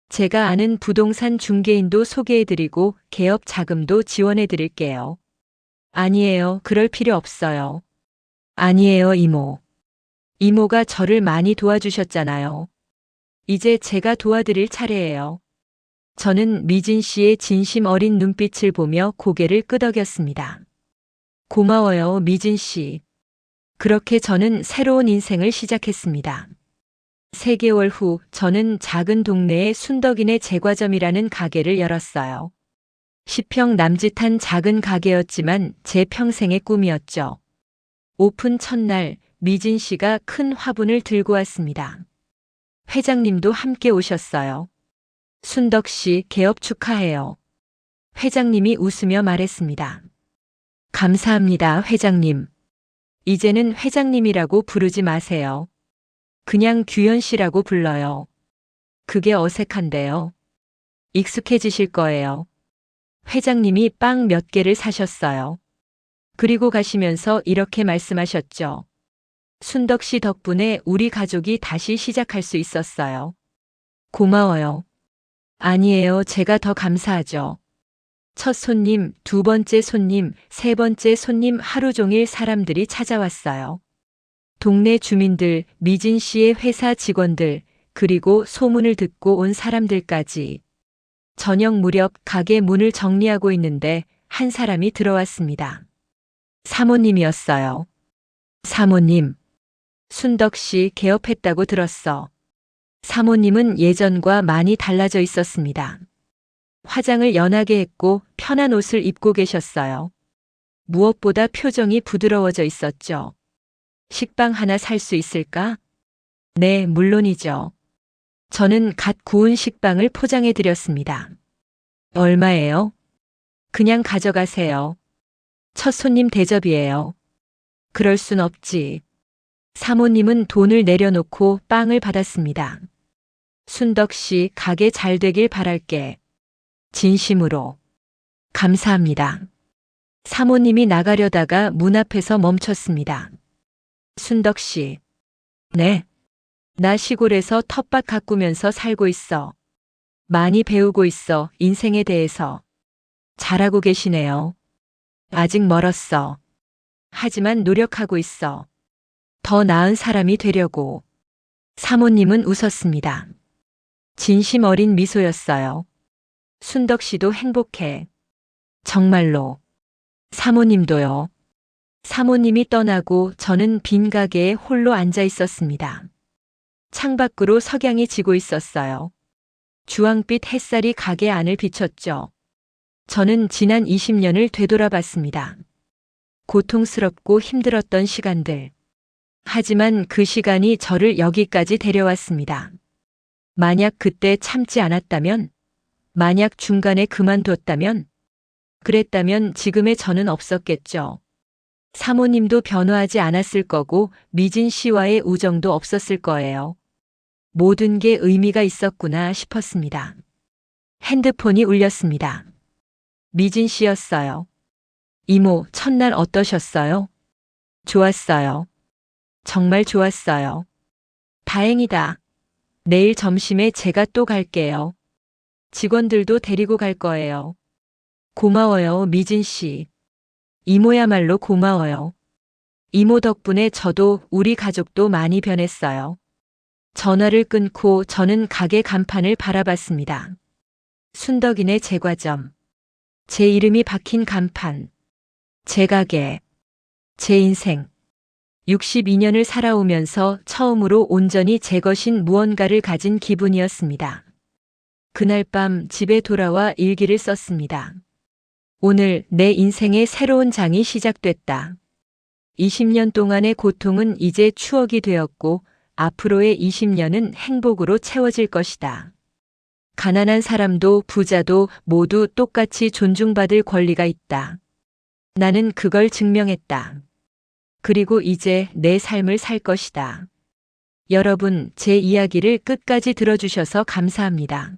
제가 아는 부동산 중개인도 소개해드리고 개업 자금도 지원해드릴게요. 아니에요. 그럴 필요 없어요. 아니에요, 이모. 이모가 저를 많이 도와주셨잖아요. 이제 제가 도와드릴 차례예요. 저는 미진 씨의 진심 어린 눈빛을 보며 고개를 끄덕였습니다. 고마워요, 미진 씨. 그렇게 저는 새로운 인생을 시작했습니다. 3개월 후 저는 작은 동네에 순덕이네 제과점이라는 가게를 열었어요. 10평 남짓한 작은 가게였지만 제 평생의 꿈이었죠. 오픈 첫날 미진 씨가 큰 화분을 들고 왔습니다. 회장님도 함께 오셨어요. 순덕 씨, 개업 축하해요. 회장님이 웃으며 말했습니다. 감사합니다, 회장님. 이제는 회장님이라고 부르지 마세요. 그냥 규현 씨라고 불러요. 그게 어색한데요. 익숙해지실 거예요. 회장님이 빵 몇 개를 사셨어요. 그리고 가시면서 이렇게 말씀하셨죠. 순덕 씨 덕분에 우리 가족이 다시 시작할 수 있었어요. 고마워요. 아니에요. 제가 더 감사하죠. 첫 손님, 2번째 손님, 3번째 손님 하루 종일 사람들이 찾아왔어요. 동네 주민들, 미진 씨의 회사 직원들, 그리고 소문을 듣고 온 사람들까지. 저녁 무렵 가게 문을 정리하고 있는데 한 사람이 들어왔습니다. 사모님이었어요. 사모님. 순덕 씨 개업했다고 들었어. 사모님은 예전과 많이 달라져 있었습니다. 화장을 연하게 했고 편한 옷을 입고 계셨어요. 무엇보다 표정이 부드러워져 있었죠. 식빵 하나 살 수 있을까? 네, 물론이죠. 저는 갓 구운 식빵을 포장해 드렸습니다. 얼마예요? 그냥 가져가세요. 첫 손님 대접이에요. 그럴 순 없지. 사모님은 돈을 내려놓고 빵을 받았습니다. 순덕 씨, 가게 잘 되길 바랄게. 진심으로. 감사합니다. 사모님이 나가려다가 문 앞에서 멈췄습니다. 순덕 씨. 네. 나 시골에서 텃밭 가꾸면서 살고 있어. 많이 배우고 있어, 인생에 대해서. 잘하고 계시네요. 아직 멀었어. 하지만 노력하고 있어. 더 나은 사람이 되려고. 사모님은 웃었습니다. 진심 어린 미소였어요. 순덕 씨도 행복해. 정말로. 사모님도요. 사모님이 떠나고 저는 빈 가게에 홀로 앉아 있었습니다. 창밖으로 석양이 지고 있었어요. 주황빛 햇살이 가게 안을 비췄죠. 저는 지난 20년을 되돌아봤습니다. 고통스럽고 힘들었던 시간들. 하지만 그 시간이 저를 여기까지 데려왔습니다. 만약 그때 참지 않았다면, 만약 중간에 그만뒀다면, 그랬다면 지금의 저는 없었겠죠. 사모님도 변화하지 않았을 거고 미진 씨와의 우정도 없었을 거예요. 모든 게 의미가 있었구나 싶었습니다. 핸드폰이 울렸습니다. 미진 씨였어요. 이모, 첫날 어떠셨어요? 좋았어요. 정말 좋았어요. 다행이다. 내일 점심에 제가 또 갈게요. 직원들도 데리고 갈 거예요. 고마워요, 미진 씨. 이모야말로 고마워요. 이모 덕분에 저도 우리 가족도 많이 변했어요. 전화를 끊고 저는 가게 간판을 바라봤습니다. 순덕이네 제과점. 제 이름이 박힌 간판. 제 가게. 제 인생. 62년을 살아오면서 처음으로 온전히 제 것인 무언가를 가진 기분이었습니다. 그날 밤 집에 돌아와 일기를 썼습니다. 오늘 내 인생의 새로운 장이 시작됐다. 20년 동안의 고통은 이제 추억이 되었고 앞으로의 20년은 행복으로 채워질 것이다. 가난한 사람도 부자도 모두 똑같이 존중받을 권리가 있다. 나는 그걸 증명했다. 그리고 이제 내 삶을 살 것이다. 여러분, 제 이야기를 끝까지 들어주셔서 감사합니다.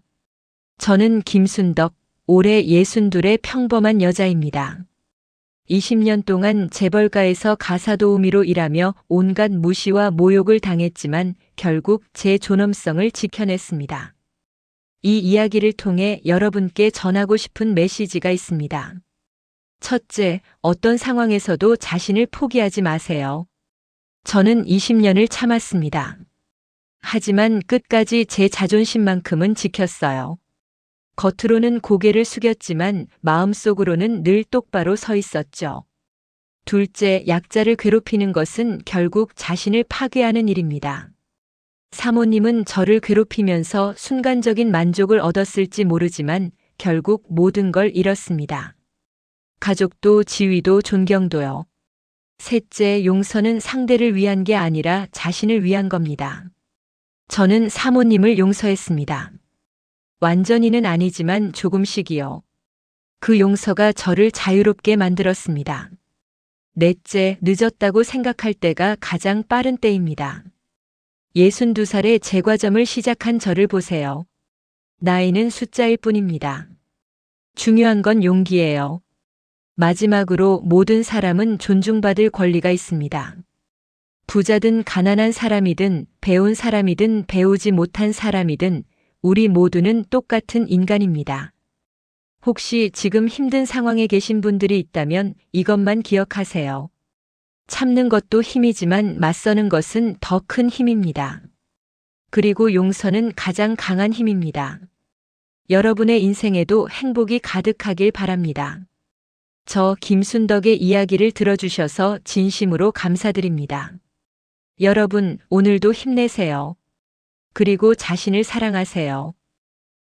저는 김순덕, 올해 62의 평범한 여자입니다. 20년 동안 재벌가에서 가사 도우미로 일하며 온갖 무시와 모욕을 당했지만 결국 제 존엄성을 지켜냈습니다. 이 이야기를 통해 여러분께 전하고 싶은 메시지가 있습니다. 첫째, 어떤 상황에서도 자신을 포기하지 마세요. 저는 20년을 참았습니다. 하지만 끝까지 제 자존심만큼은 지켰어요. 겉으로는 고개를 숙였지만 마음속으로는 늘 똑바로 서 있었죠. 둘째, 약자를 괴롭히는 것은 결국 자신을 파괴하는 일입니다. 사모님은 저를 괴롭히면서 순간적인 만족을 얻었을지 모르지만 결국 모든 걸 잃었습니다. 가족도 지위도 존경도요. 셋째, 용서는 상대를 위한 게 아니라 자신을 위한 겁니다. 저는 사모님을 용서했습니다. 완전히는 아니지만 조금씩이요. 그 용서가 저를 자유롭게 만들었습니다. 넷째, 늦었다고 생각할 때가 가장 빠른 때입니다. 62살에 제과점을 시작한 저를 보세요. 나이는 숫자일 뿐입니다. 중요한 건 용기예요. 마지막으로 모든 사람은 존중받을 권리가 있습니다. 부자든 가난한 사람이든 배운 사람이든 배우지 못한 사람이든 우리 모두는 똑같은 인간입니다. 혹시 지금 힘든 상황에 계신 분들이 있다면 이것만 기억하세요. 참는 것도 힘이지만 맞서는 것은 더 큰 힘입니다. 그리고 용서는 가장 강한 힘입니다. 여러분의 인생에도 행복이 가득하길 바랍니다. 저 김순덕의 이야기를 들어주셔서 진심으로 감사드립니다. 여러분, 오늘도 힘내세요. 그리고 자신을 사랑하세요.